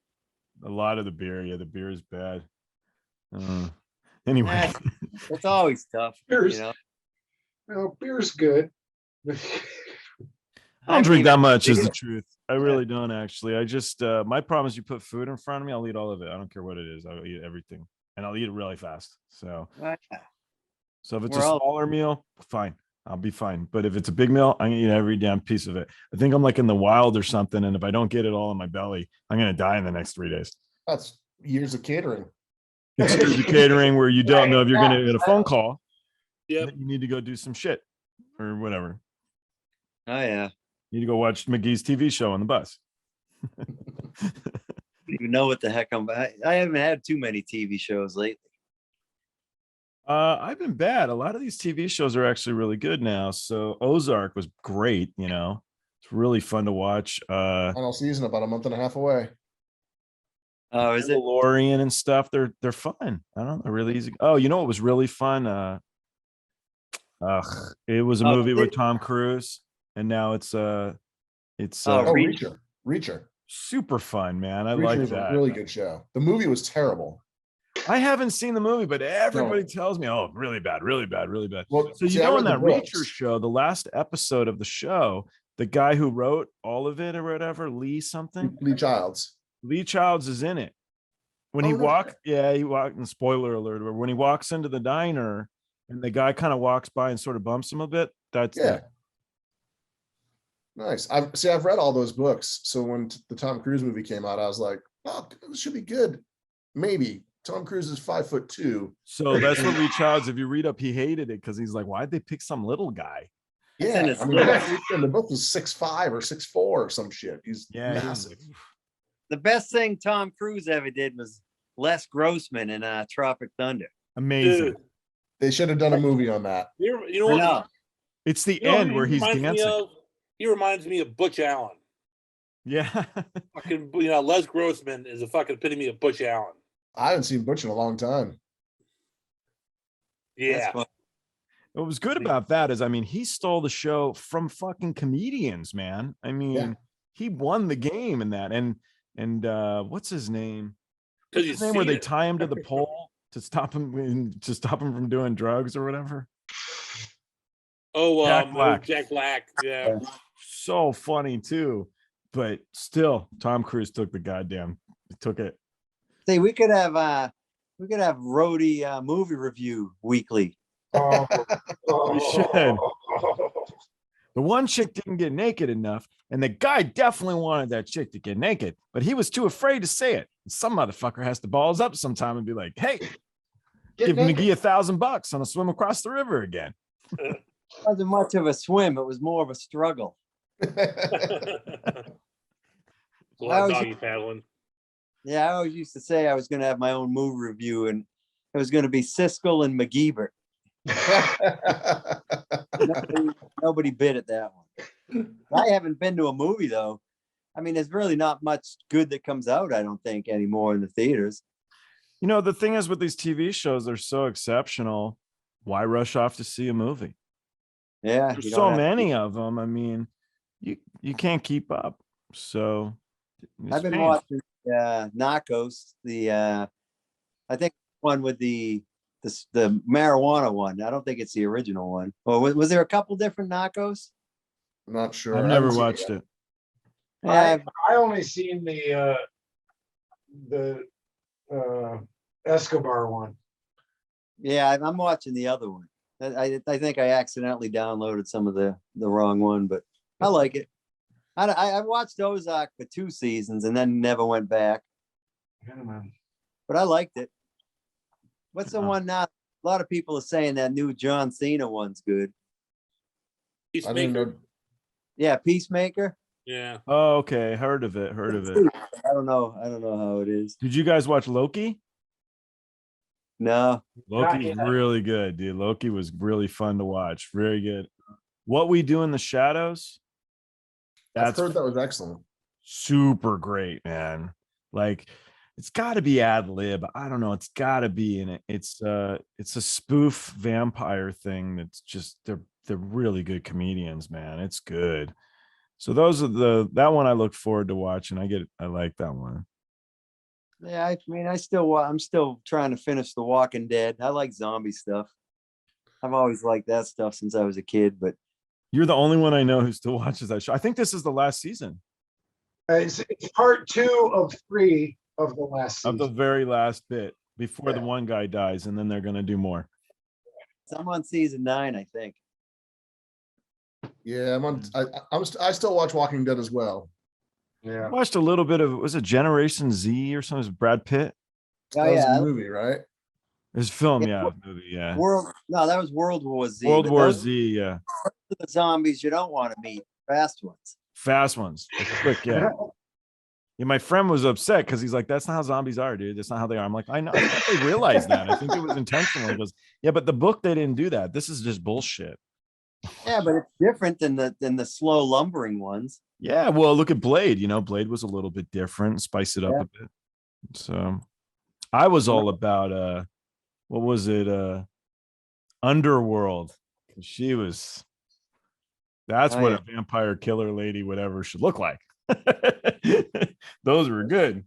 Speaker 5: A lot of the beer. Yeah, the beer is bad. Anyway,
Speaker 1: That's- It's always tough, you
Speaker 4: Beer's-
Speaker 1: know.
Speaker 4: Well, beer's good.
Speaker 5: I don't drink that much is the
Speaker 1: Yeah.
Speaker 5: truth. I really don't actually. I just my problem is you put food in front of me, I'll eat all of it. I don't care what it is. I'll eat everything. And I'll eat it really fast. So if it's a
Speaker 1: We're all-
Speaker 5: smaller meal, fine. I'll be fine. But if it's a big meal, I'm gonna eat every damn piece of it. I think I'm like in the wild or something. And if I don't get it all in my belly, I'm gonna die in the next 3 days.
Speaker 2: That's years of catering.
Speaker 5: It's the catering where you don't know if you're gonna
Speaker 4: Right.
Speaker 5: get a phone call.
Speaker 3: Yep.
Speaker 5: That you need to go do some shit or whatever.
Speaker 1: Oh yeah.
Speaker 5: You need to go watch McGee's TV show on the bus.
Speaker 1: I don't even know what the heck I haven't had too many TV shows lately.
Speaker 5: I've been bad. A lot of these TV shows are actually really good now. So Ozark was great, you know. It's really fun to watch.
Speaker 2: Final season about a month and a half away.
Speaker 1: Oh, is it?
Speaker 5: Mandalorian and stuff. They're fun. I don't know, they're really easy. Oh, you know what was really fun? It was a
Speaker 1: Oh,
Speaker 5: movie with Tom Cruise, and now it's
Speaker 1: Oh,
Speaker 2: Reacher.
Speaker 5: super fun, man. I
Speaker 2: Reacher
Speaker 5: like
Speaker 2: is a
Speaker 5: that.
Speaker 2: really good show. The movie was terrible.
Speaker 5: I haven't seen the movie, but everybody tells me, oh, really bad, really bad, really bad.
Speaker 2: Well,
Speaker 5: So
Speaker 2: see,
Speaker 5: you
Speaker 2: I
Speaker 5: know,
Speaker 2: read
Speaker 5: in
Speaker 2: the
Speaker 5: that Reacher
Speaker 2: books.
Speaker 5: show, the last episode of the show, the guy who wrote all of it or whatever, Lee something,
Speaker 2: Lee Childs.
Speaker 5: Lee Childs is in it. When he
Speaker 2: Oh, no
Speaker 5: walked, he walked, and spoiler alert, but when he walks into the diner and the guy kind of walks by and sort of bumps him a bit, that's
Speaker 2: Yeah.
Speaker 5: that.
Speaker 2: Nice. I've read all those books. So when the Tom Cruise movie came out, I was like, oh, this should be good. Maybe. Tom Cruise is 5'2".
Speaker 5: So that's what Lee Childs, if you read up, he hated it because he's like, why'd they pick some little guy?
Speaker 2: Yeah.
Speaker 1: in his
Speaker 2: I mean,
Speaker 1: book.
Speaker 2: in the book was 6'5" or 6'4" or some shit. He's
Speaker 5: Yeah, he was
Speaker 2: massive.
Speaker 5: like,
Speaker 1: The best thing Tom Cruise ever did was Les Grossman in Tropic Thunder.
Speaker 5: amazing.
Speaker 3: Dude,
Speaker 2: They should have done a movie on that.
Speaker 3: you know
Speaker 1: I
Speaker 3: what?
Speaker 1: know.
Speaker 5: It's the
Speaker 3: You know
Speaker 5: end
Speaker 3: who
Speaker 5: where
Speaker 3: he
Speaker 5: he's
Speaker 3: reminds me
Speaker 5: dancing.
Speaker 3: of? He reminds me of Butch Allen.
Speaker 5: Yeah.
Speaker 3: Fucking, Les Grossman is a fucking epitome of Butch Allen.
Speaker 2: I haven't seen Butch in a long time.
Speaker 3: Yeah.
Speaker 1: That's fun.
Speaker 5: What was good about that is, I mean, he stole the show from fucking comedians, man. I mean,
Speaker 2: Yeah.
Speaker 5: he won the game in that. And what's his name?
Speaker 3: Because
Speaker 5: His name where they tie him to the pole to stop him from doing drugs or whatever.
Speaker 3: Oh,
Speaker 5: Jack Black.
Speaker 3: Jack Black. Yeah.
Speaker 5: So funny too, but still, Tom Cruise took it.
Speaker 1: See, we could have Roadie movie review weekly.
Speaker 5: We should. The one chick didn't get naked enough, and the guy definitely wanted that chick to get naked, but he was too afraid to say it. Some motherfucker has to balls up sometime and be like, "Hey,
Speaker 4: Get
Speaker 5: give
Speaker 4: naked.
Speaker 5: McGee $1,000 on a swim across the river again."
Speaker 1: It wasn't much of a swim. It was more of a struggle.
Speaker 3: A lot of doggy paddling.
Speaker 1: Yeah, I always used to say I was going to have my own movie review, and it was going to be Siskel and McGeebert. Nobody bid at that one. I haven't been to a movie though. I mean, there's really not much good that comes out, I don't think, anymore in the theaters.
Speaker 5: You know, the thing is with these TV shows, they're so exceptional. Why rush off to see a movie?
Speaker 1: Yeah,
Speaker 5: There's
Speaker 1: you
Speaker 5: so
Speaker 1: don't have to-
Speaker 5: many of them. I mean, you can't keep up. So
Speaker 1: I've been
Speaker 5: fans.
Speaker 1: watching Narcos, I think one with the marijuana one. I don't think it's the original one. Or was there a couple different Narcos?
Speaker 2: I'm not sure.
Speaker 5: I've
Speaker 2: I
Speaker 5: never
Speaker 2: haven't seen
Speaker 5: watched it.
Speaker 1: Yeah,
Speaker 4: I only seen the Escobar one.
Speaker 1: yeah, I'm watching the other one. I think I accidentally downloaded some of the wrong one, but I like it. I watched Ozark for 2 seasons and then never went back,
Speaker 4: Yeah, man.
Speaker 1: but I liked it. What's the
Speaker 5: Yeah.
Speaker 1: one now? A lot of people are saying that new John Cena one's good.
Speaker 2: I didn't
Speaker 3: Peacemaker.
Speaker 2: know.
Speaker 1: Yeah, Peacemaker.
Speaker 3: Yeah.
Speaker 5: Oh, okay. Heard of it.
Speaker 1: I don't know how it is.
Speaker 5: Did you guys watch Loki?
Speaker 1: No,
Speaker 5: Loki's
Speaker 4: yet.
Speaker 5: really good, dude. Loki was really fun to watch. Very good. What We Do in the Shadows?
Speaker 2: I've
Speaker 5: That's
Speaker 2: heard that was excellent.
Speaker 5: super great, man. Like, it's got to be ad lib. I don't know. It's got to be in it. It's a spoof vampire thing. That's just they're really good comedians, man. It's good. So those are that one I look forward to watching. I like that one.
Speaker 1: yeah, I mean, I'm still trying to finish The Walking Dead. I like zombie stuff. I've always liked that stuff since I was a kid, but
Speaker 5: You're the only one I know who still watches that show. I think this is the last season
Speaker 4: It's part 2 of 3 of the last
Speaker 5: of the
Speaker 4: season.
Speaker 5: very last bit before the
Speaker 4: Yeah.
Speaker 5: one guy dies, and then they're gonna do more.
Speaker 1: I'm on season 9, I think.
Speaker 2: Yeah, I still watch Walking Dead as well.
Speaker 5: I
Speaker 4: Yeah.
Speaker 5: watched a little bit of was it Generation Z or something? It was Brad Pitt.
Speaker 1: Oh
Speaker 2: That was
Speaker 1: yeah,
Speaker 2: a movie, right?
Speaker 5: His film,
Speaker 1: Yeah,
Speaker 5: movie, yeah.
Speaker 1: that was World War Z.
Speaker 5: World
Speaker 1: but
Speaker 5: War
Speaker 1: those
Speaker 5: Z, yeah.
Speaker 1: are the zombies you don't want to meet, fast ones.
Speaker 5: Fast ones, the quick, yeah. Yeah, my friend was upset because he's like, "That's not how zombies are, dude. That's not how they are." I'm like, "I know. I think they realized that. I think it was intentional." He goes, "Yeah, but the book they didn't do that. This is just bullshit."
Speaker 1: Yeah, but it's different than the slow lumbering ones.
Speaker 5: Yeah, well, look at Blade. Blade was a little bit different, spice it up
Speaker 1: Yeah.
Speaker 5: a bit. So I was all about what was it? Underworld. She was that's
Speaker 1: Oh,
Speaker 5: what
Speaker 1: yeah.
Speaker 5: a vampire killer lady, whatever, should look like. Those were good.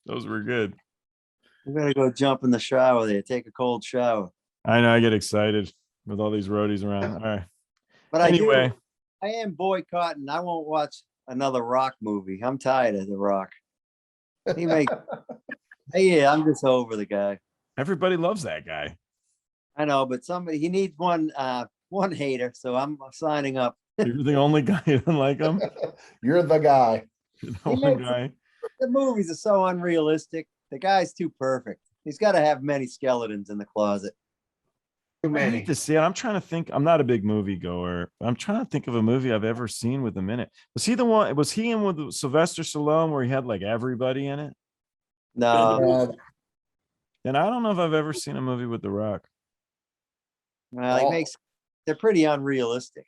Speaker 5: Those were good.
Speaker 1: I'm gonna go jump in the shower there, take a cold shower.
Speaker 5: I know I get excited with all these roadies around. All right.
Speaker 1: But
Speaker 5: Anyway,
Speaker 1: I am boycotting. I won't watch another Rock movie. I'm tired of the Rock. He makes yeah, I'm just over the guy.
Speaker 5: everybody loves that guy.
Speaker 1: I know, but he needs one hater, so I'm signing up.
Speaker 5: You're the only guy who doesn't like him.
Speaker 2: You're the guy.
Speaker 5: You're the
Speaker 1: He
Speaker 5: only
Speaker 1: makes
Speaker 5: guy.
Speaker 1: The movies are so unrealistic. The guy's too perfect. He's got to have many skeletons in the closet.
Speaker 4: Too
Speaker 5: I
Speaker 4: many.
Speaker 5: need to see it. I'm trying to think. I'm not a big movie goer. I'm trying to think of a movie I've ever seen with him in it. Was he the one? Was he in with Sylvester Stallone where he had like everybody in it?
Speaker 1: No,
Speaker 5: And I don't know if I've ever seen a movie with The Rock.
Speaker 1: well, they're pretty unrealistic.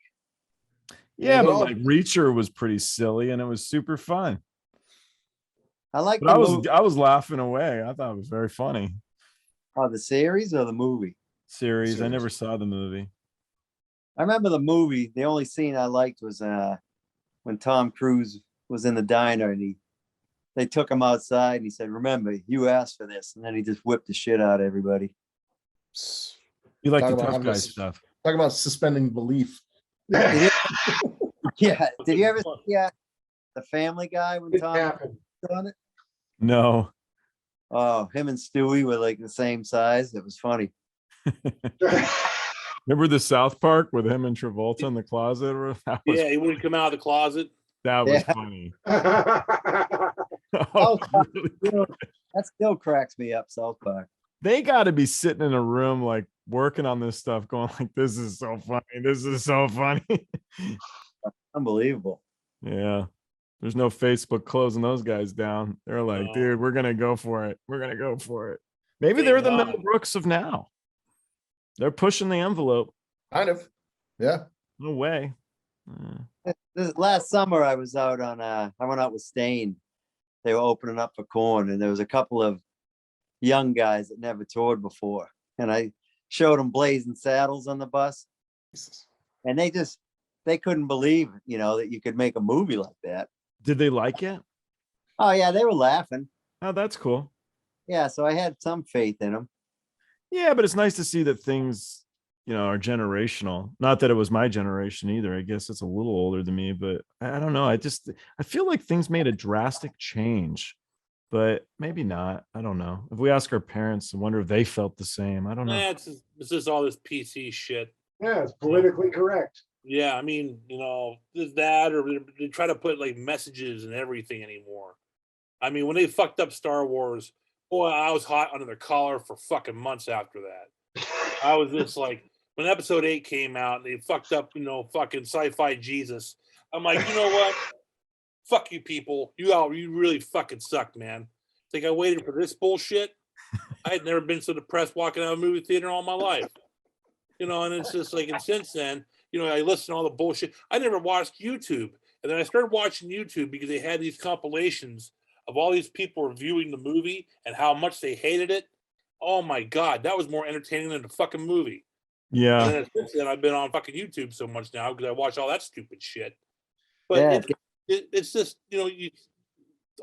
Speaker 5: Yeah,
Speaker 2: they're
Speaker 5: but
Speaker 2: all-
Speaker 5: like Reacher was pretty silly and it was super fun.
Speaker 1: I like
Speaker 5: But
Speaker 1: the
Speaker 5: I was laughing away. I thought it was very funny.
Speaker 1: the series or the movie.
Speaker 5: Series. I
Speaker 2: Series.
Speaker 5: never saw the movie.
Speaker 1: I remember the movie. The only scene I liked was when Tom Cruise was in the diner and they took him outside and he said, "Remember, you asked for this," and then he just whipped the shit out of everybody.
Speaker 5: You like
Speaker 2: Talk
Speaker 5: the
Speaker 2: about
Speaker 5: tough
Speaker 2: having
Speaker 5: guy
Speaker 2: this-
Speaker 5: stuff.
Speaker 2: Talk about suspending belief.
Speaker 1: Yeah. Did you ever see the Family Guy when
Speaker 4: It
Speaker 1: Tom
Speaker 4: happened.
Speaker 1: was on it?
Speaker 5: No.
Speaker 1: Oh, him and Stewie were like the same size. It was funny.
Speaker 5: Remember the South Park with him and Travolta in the closet? That was,
Speaker 3: Yeah, he wouldn't come out of the closet.
Speaker 5: that was
Speaker 1: Yeah.
Speaker 5: funny.
Speaker 1: Oh,
Speaker 5: Really?
Speaker 1: that still cracks me up, South Park.
Speaker 5: They got to be sitting in a room like working on this stuff, going like, "This is so funny. This is so funny."
Speaker 1: Unbelievable.
Speaker 5: Yeah. There's no Facebook closing those guys down. They're like,
Speaker 3: No.
Speaker 5: "Dude, we're gonna go for it. We're gonna go for it." Maybe
Speaker 3: Thank
Speaker 5: they're the
Speaker 3: God.
Speaker 5: Mel Brooks of now. They're pushing the envelope.
Speaker 2: Kind of. Yeah.
Speaker 5: No way.
Speaker 1: This last summer I was out on I went out with Stain. They were opening up for Korn, and there was a couple of young guys that never toured before. And I showed them Blazing Saddles on the bus, and they couldn't believe, that you could make a movie like that.
Speaker 5: Did they like it?
Speaker 1: Oh yeah, they were laughing.
Speaker 5: Oh, that's cool.
Speaker 1: Yeah, so I had some faith in them.
Speaker 5: Yeah, but it's nice to see that things, are generational. Not that it was my generation either. I guess it's a little older than me, but I don't know. I feel like things made a drastic change, but maybe not. I don't know. If we ask our parents, I wonder if they felt the same. I don't know.
Speaker 3: It's just all this PC shit.
Speaker 4: Yeah, it's politically correct.
Speaker 3: Yeah, I mean, there's that, or they try to put like messages and everything anymore. I mean, when they fucked up Star Wars, boy, I was hot under the collar for fucking months after that. I was just like, when episode 8 came out, they fucked up, fucking sci-fi Jesus. I'm like, you know what? Fuck you people. You really fucking suck, man. Think I waited for this bullshit? I had never been so depressed walking out of a movie theater all my life. And it's just like, and since then, I listened to all the bullshit. I never watched YouTube. And then I started watching YouTube because they had these compilations of all these people reviewing the movie and how much they hated it. Oh my God, that was more entertaining than the fucking movie.
Speaker 5: Yeah.
Speaker 3: And then since then, I've been on fucking YouTube so much now because I watch all that stupid shit. But it's just,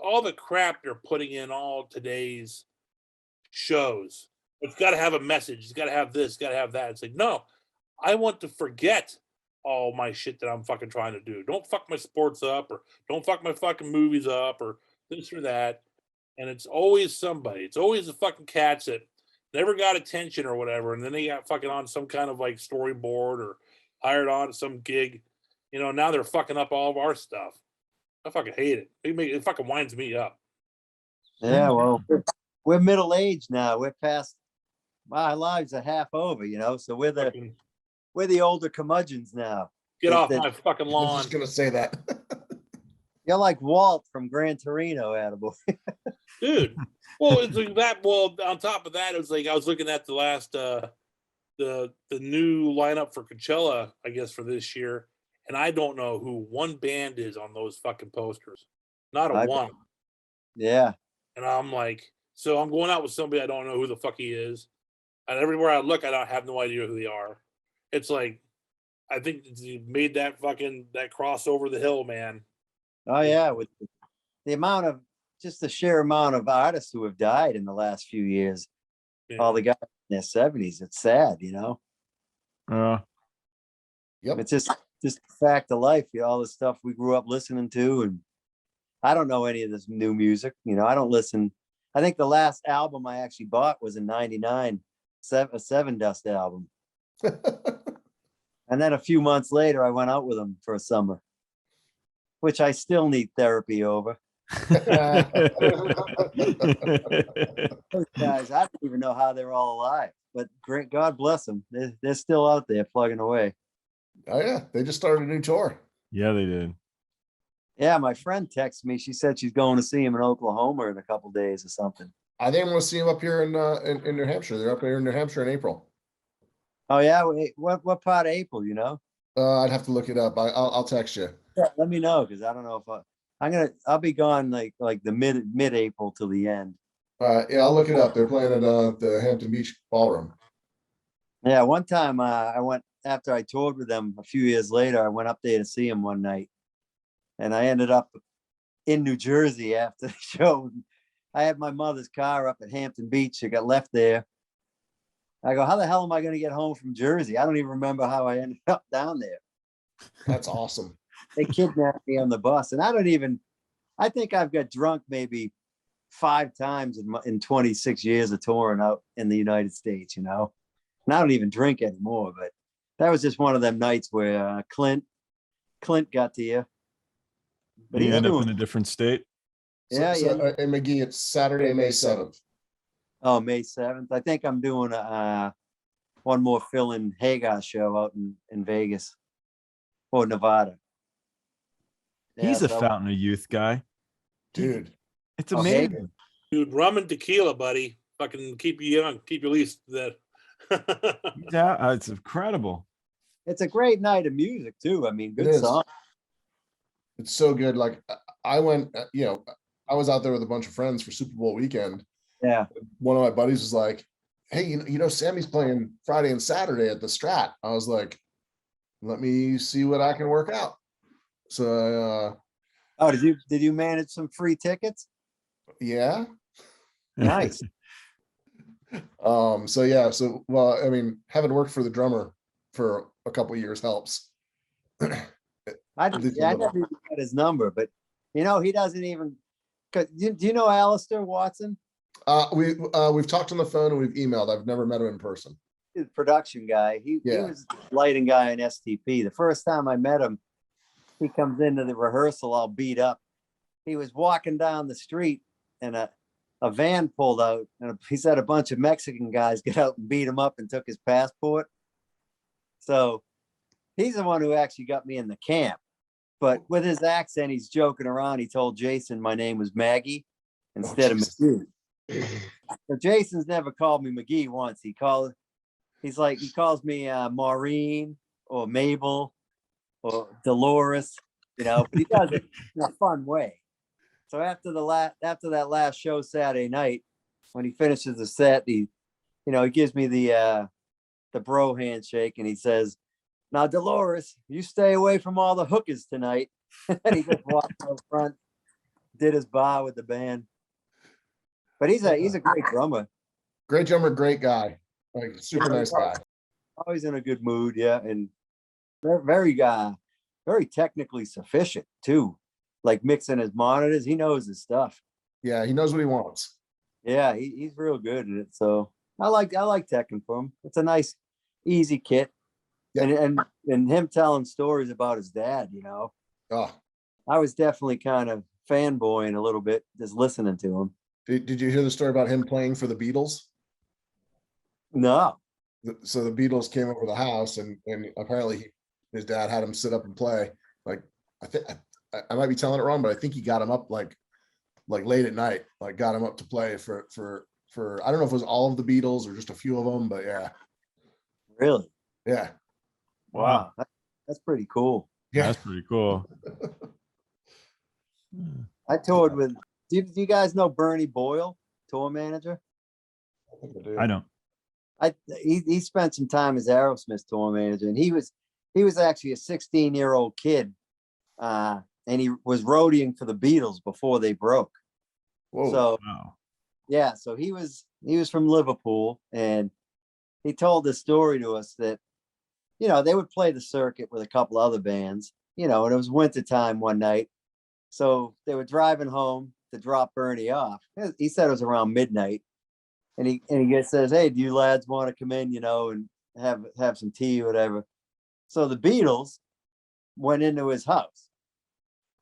Speaker 3: all the crap they're putting in all today's shows. It's got to have a message. It's got to have this, got to have that. It's like, no, I want to forget all my shit that I'm fucking trying to do. Don't fuck my sports up, or don't fuck my fucking movies up, or this or that. And it's always somebody. It's always the fucking cats that never got attention or whatever. And then they got fucking on some kind of like storyboard or hired on some gig. Now they're fucking up all of our stuff. I fucking hate it. It fucking winds me up.
Speaker 1: Yeah, well, we're middle aged now. We're past, our lives are half over, so we're the older curmudgeons now.
Speaker 3: Get off my fucking
Speaker 2: I was
Speaker 3: lawn.
Speaker 2: just gonna say that.
Speaker 1: You're like Walt from Gran Torino, Attaboy.
Speaker 3: Dude. Well, it's like that. Well, on top of that, it was like I was looking at the last the new lineup for Coachella, I guess, for this year, and I don't know who one band is on those fucking posters. Not a one.
Speaker 1: Yeah.
Speaker 3: And I'm like, so I'm going out with somebody I don't know who the fuck he is. And everywhere I look, I don't have no idea who they are. It's like, I think he made that crossover the hill, man.
Speaker 1: Oh yeah, with the amount of just the sheer amount of artists who have died in the last few years.
Speaker 3: Yeah.
Speaker 1: All the guys in their 70s. It's sad, you know.
Speaker 2: Yep.
Speaker 1: It's just a fact of life. You know, all the stuff we grew up listening to, and I don't know any of this new music. You know, I don't listen. I think the last album I actually bought was in '99, a Sevendust album. And then a few months later, I went out with them for a summer, which I still need therapy over. Those guys, I don't even know how they're all alive, but great, God bless them. They're still out there plugging away.
Speaker 2: Oh yeah, they just started a new tour.
Speaker 5: Yeah, they did.
Speaker 1: Yeah, my friend texted me. She said she's going to see him in Oklahoma in a couple days or something.
Speaker 2: I think I'm going to see them up here in New Hampshire. They're up here in New Hampshire in April.
Speaker 1: Oh yeah, wait, what part of April? You know?
Speaker 2: I'd have to look it up. I'll text you.
Speaker 1: Yeah, let me know, because I don't know if I'll be gone like the mid April till the end.
Speaker 2: Yeah, I'll look it up. They're playing at the Hampton Beach Ballroom.
Speaker 1: Yeah, one time I went after I toured with them a few years later. I went up there to see him one night, and I ended up in New Jersey after the show. I had my mother's car up at Hampton Beach. It got left there. I go, how the hell am I going to get home from Jersey? I don't even remember how I ended up down there.
Speaker 2: That's awesome.
Speaker 1: They kidnapped me on the bus, and I think I've got drunk maybe 5 times in 26 years of touring out in the United States, you know. And I don't even drink anymore, but that was just one of them nights where Clint got to you. But
Speaker 5: You
Speaker 1: he's
Speaker 5: end up
Speaker 1: doing,
Speaker 5: in a different state.
Speaker 1: yeah.
Speaker 2: And Magee, it's Saturday, May 7th.
Speaker 1: Oh, May 7th. I think I'm doing one more Phil and Hagar show out in Vegas or Nevada.
Speaker 5: He's
Speaker 1: Yeah,
Speaker 5: a
Speaker 1: so-
Speaker 5: fountain of youth guy.
Speaker 2: Dude.
Speaker 5: It's
Speaker 1: Oh,
Speaker 5: amazing.
Speaker 1: Hagar.
Speaker 3: Dude, rum and tequila, buddy. Fucking keep you young, keep you at least that.
Speaker 5: He's out. It's incredible.
Speaker 1: It's a great night of music too. I mean,
Speaker 2: It
Speaker 1: good
Speaker 2: is.
Speaker 1: song.
Speaker 2: It's so good. Like I went, I was out there with a bunch of friends for Super Bowl weekend.
Speaker 1: Yeah.
Speaker 2: One of my buddies was like, hey, you know, Sammy's playing Friday and Saturday at the Strat. I was like, let me see what I can work out. So
Speaker 1: Oh, did you manage some free tickets?
Speaker 2: yeah.
Speaker 1: Nice.
Speaker 2: Well, I mean, having worked for the drummer for a couple of years helps.
Speaker 1: I never even got his number, but you know, he doesn't even. Do you know Alastair Watson?
Speaker 2: We've talked on the phone and we've emailed. I've never met him in person.
Speaker 1: He's a production guy. He
Speaker 2: Yeah.
Speaker 1: was the lighting guy in STP. The first time I met him, he comes into the rehearsal all beat up. He was walking down the street and a van pulled out, and he said a bunch of Mexican guys get out and beat him up and took his passport. So he's the one who actually got me in the camp. But with his accent, he's joking around. He told Jason my name was Magee instead of Magee. So Jason's never called me Magee once. He calls me Maureen or Mabel or Dolores, you know, but he does it in a fun way. So after that last show Saturday night, when he finishes the set, he gives me the bro handshake and he says, "Now, Dolores, you stay away from all the hookers tonight." And he just walked out front, did his bar with the band. But he's a great drummer.
Speaker 2: Great drummer, great guy. Like super nice guy.
Speaker 1: Always in a good mood, yeah, and very technically sufficient too. Like mixing his monitors, he knows his stuff.
Speaker 2: Yeah, he knows what he wants.
Speaker 1: Yeah, he's real good at it. So I like teching for him. It's a nice, easy kit.
Speaker 2: Yeah.
Speaker 1: And him telling stories about his dad, you know.
Speaker 2: Oh,
Speaker 1: I was definitely kind of fanboying a little bit just listening to him.
Speaker 2: did you hear the story about him playing for the Beatles?
Speaker 1: No.
Speaker 2: So the Beatles came over the house and apparently his dad had him sit up and play. Like I might be telling it wrong, but I think he got him up like late at night, like got him up to play for I don't know if it was all of the Beatles or just a few of them, but yeah.
Speaker 1: Really?
Speaker 2: Yeah.
Speaker 1: Wow. That's pretty cool.
Speaker 2: Yeah.
Speaker 5: That's pretty cool.
Speaker 1: I toured with, do you guys know Bernie Boyle, tour manager?
Speaker 5: I don't.
Speaker 1: He spent some time as Aerosmith tour manager, and he was actually a 16-year-old kid, and he was roadieing for the Beatles before they broke.
Speaker 2: Whoa.
Speaker 1: So
Speaker 5: Wow.
Speaker 1: yeah, so he was from Liverpool, and he told this story to us that, they would play the circuit with a couple other bands, and it was wintertime one night. So they were driving home to drop Bernie off. He said it was around midnight. And he says, "Hey, do you lads want to come in, and have some tea or whatever?" So the Beatles went into his house,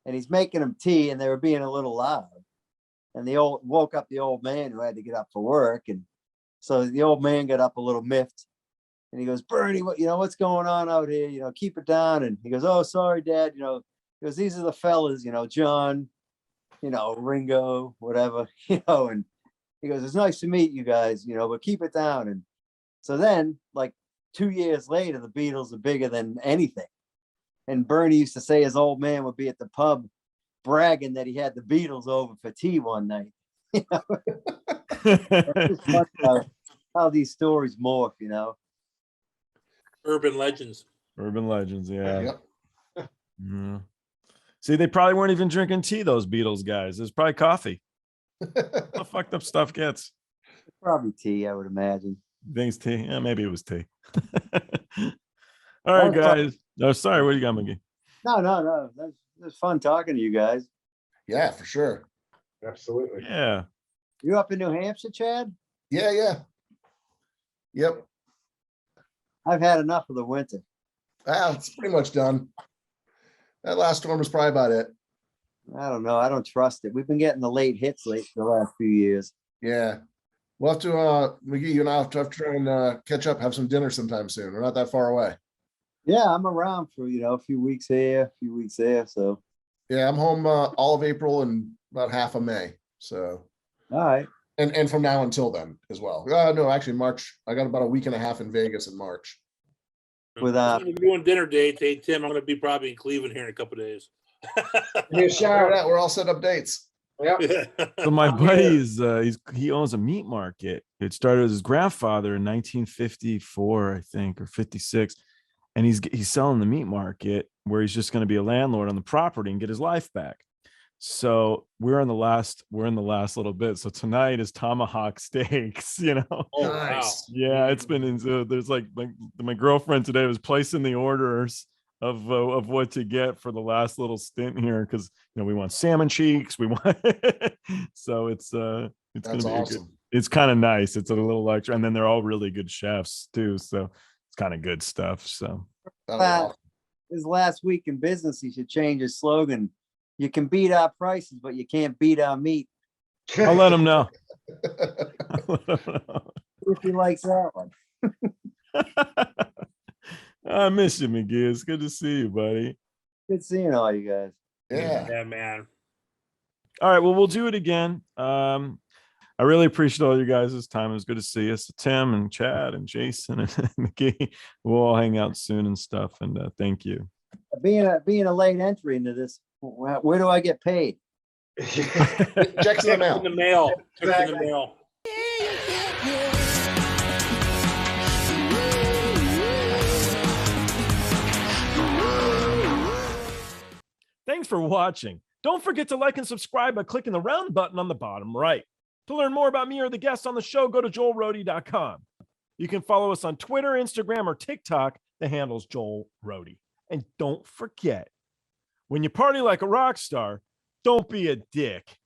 Speaker 1: and he's making them tea, and they were being a little loud. And woke up the old man who had to get up for work. And so the old man got up a little miffed, and he goes, "Bernie, what's going on out here? Keep it down." And he goes, "Oh, sorry, Dad. He goes, these are the fellas, John, Ringo, whatever, and he goes, it's nice to meet you guys, but keep it down." And so then, like 2 years later, the Beatles are bigger than anything. And Bernie used to say his old man would be at the pub bragging that he had the Beatles over for tea one night. It's just funny how these stories morph,
Speaker 3: Urban legends.
Speaker 5: Urban legends, yeah.
Speaker 2: Yep.
Speaker 5: Yeah. See, they probably weren't even drinking tea, those Beatles guys. It was probably coffee. How fucked up stuff gets.
Speaker 1: Probably tea, I would imagine.
Speaker 5: Things tea. Yeah, maybe it was tea. All right,
Speaker 1: was fun.
Speaker 5: guys. Oh, sorry. What do you got, Magee?
Speaker 1: No. That's fun talking to you guys.
Speaker 2: Yeah, for sure.
Speaker 4: Absolutely.
Speaker 5: Yeah.
Speaker 1: You up in New Hampshire, Chad?
Speaker 2: Yeah. Yep.
Speaker 1: I've had enough of the winter.
Speaker 2: It's pretty much done. That last storm was probably about it.
Speaker 1: I don't know. I don't trust it. We've been getting the late hits the last few years.
Speaker 2: Yeah. We'll have to, McGee, you and I have to try and catch up, have some dinner sometime soon. We're not that far away.
Speaker 1: Yeah, I'm around for, a few weeks here, a few weeks there. So,
Speaker 2: Yeah, I'm home all of April and about half of May. So,
Speaker 1: all right.
Speaker 2: and from now until then as well. No, actually March. I got about a week and a half in Vegas in March.
Speaker 1: With
Speaker 3: We're doing dinner dates. Hey, Tim, I'm going to be probably in Cleveland here in a couple of days.
Speaker 4: Give me a shout out.
Speaker 2: We're all set up dates.
Speaker 4: Yep.
Speaker 5: So my
Speaker 4: I'm
Speaker 5: buddy he owns a meat market. It started with his grandfather in 1954, I think, or 56. And he's selling the meat market where he's just going to be a landlord on the property and get his life back. So we're in the last little bit. So tonight is tomahawk steaks,
Speaker 3: Oh,
Speaker 2: Nice.
Speaker 5: Yeah, it's been there's like my girlfriend today was placing the orders of what to get for the last little stint here, because we want salmon cheeks, we want so it's gonna
Speaker 2: That's
Speaker 5: be
Speaker 2: awesome.
Speaker 5: it's kind of nice. It's a little extra, and then they're all really good chefs too, so it's kind of good stuff. So
Speaker 2: That'll be awesome.
Speaker 1: his last week in business, he should change his slogan. You can beat our prices, but you can't beat our meat.
Speaker 5: I'll let him know.
Speaker 1: If he likes that one.
Speaker 5: I miss you, Magee. It's good to see you, buddy.
Speaker 1: Good seeing all you guys.
Speaker 2: Yeah.
Speaker 3: Yeah, man.
Speaker 5: All right, well, we'll do it again. I really appreciate all you guys' time. It was good to see you. So Tim and Chad and Jason and Magee. We'll all hang out soon and stuff. And thank you.
Speaker 1: Being a late entry into this, where do I get paid?
Speaker 2: Checks in the mail.
Speaker 3: In the mail. Check in the
Speaker 4: Exactly.
Speaker 3: mail.
Speaker 5: Thanks for watching. Don't forget to like and subscribe by clicking the round button on the bottom right. To learn more about me or the guests on the show, go to joelroadie.com. You can follow us on Twitter, Instagram, or TikTok. The handle's Joel Roadie. And don't forget, when you party like a rock star, don't be a dick.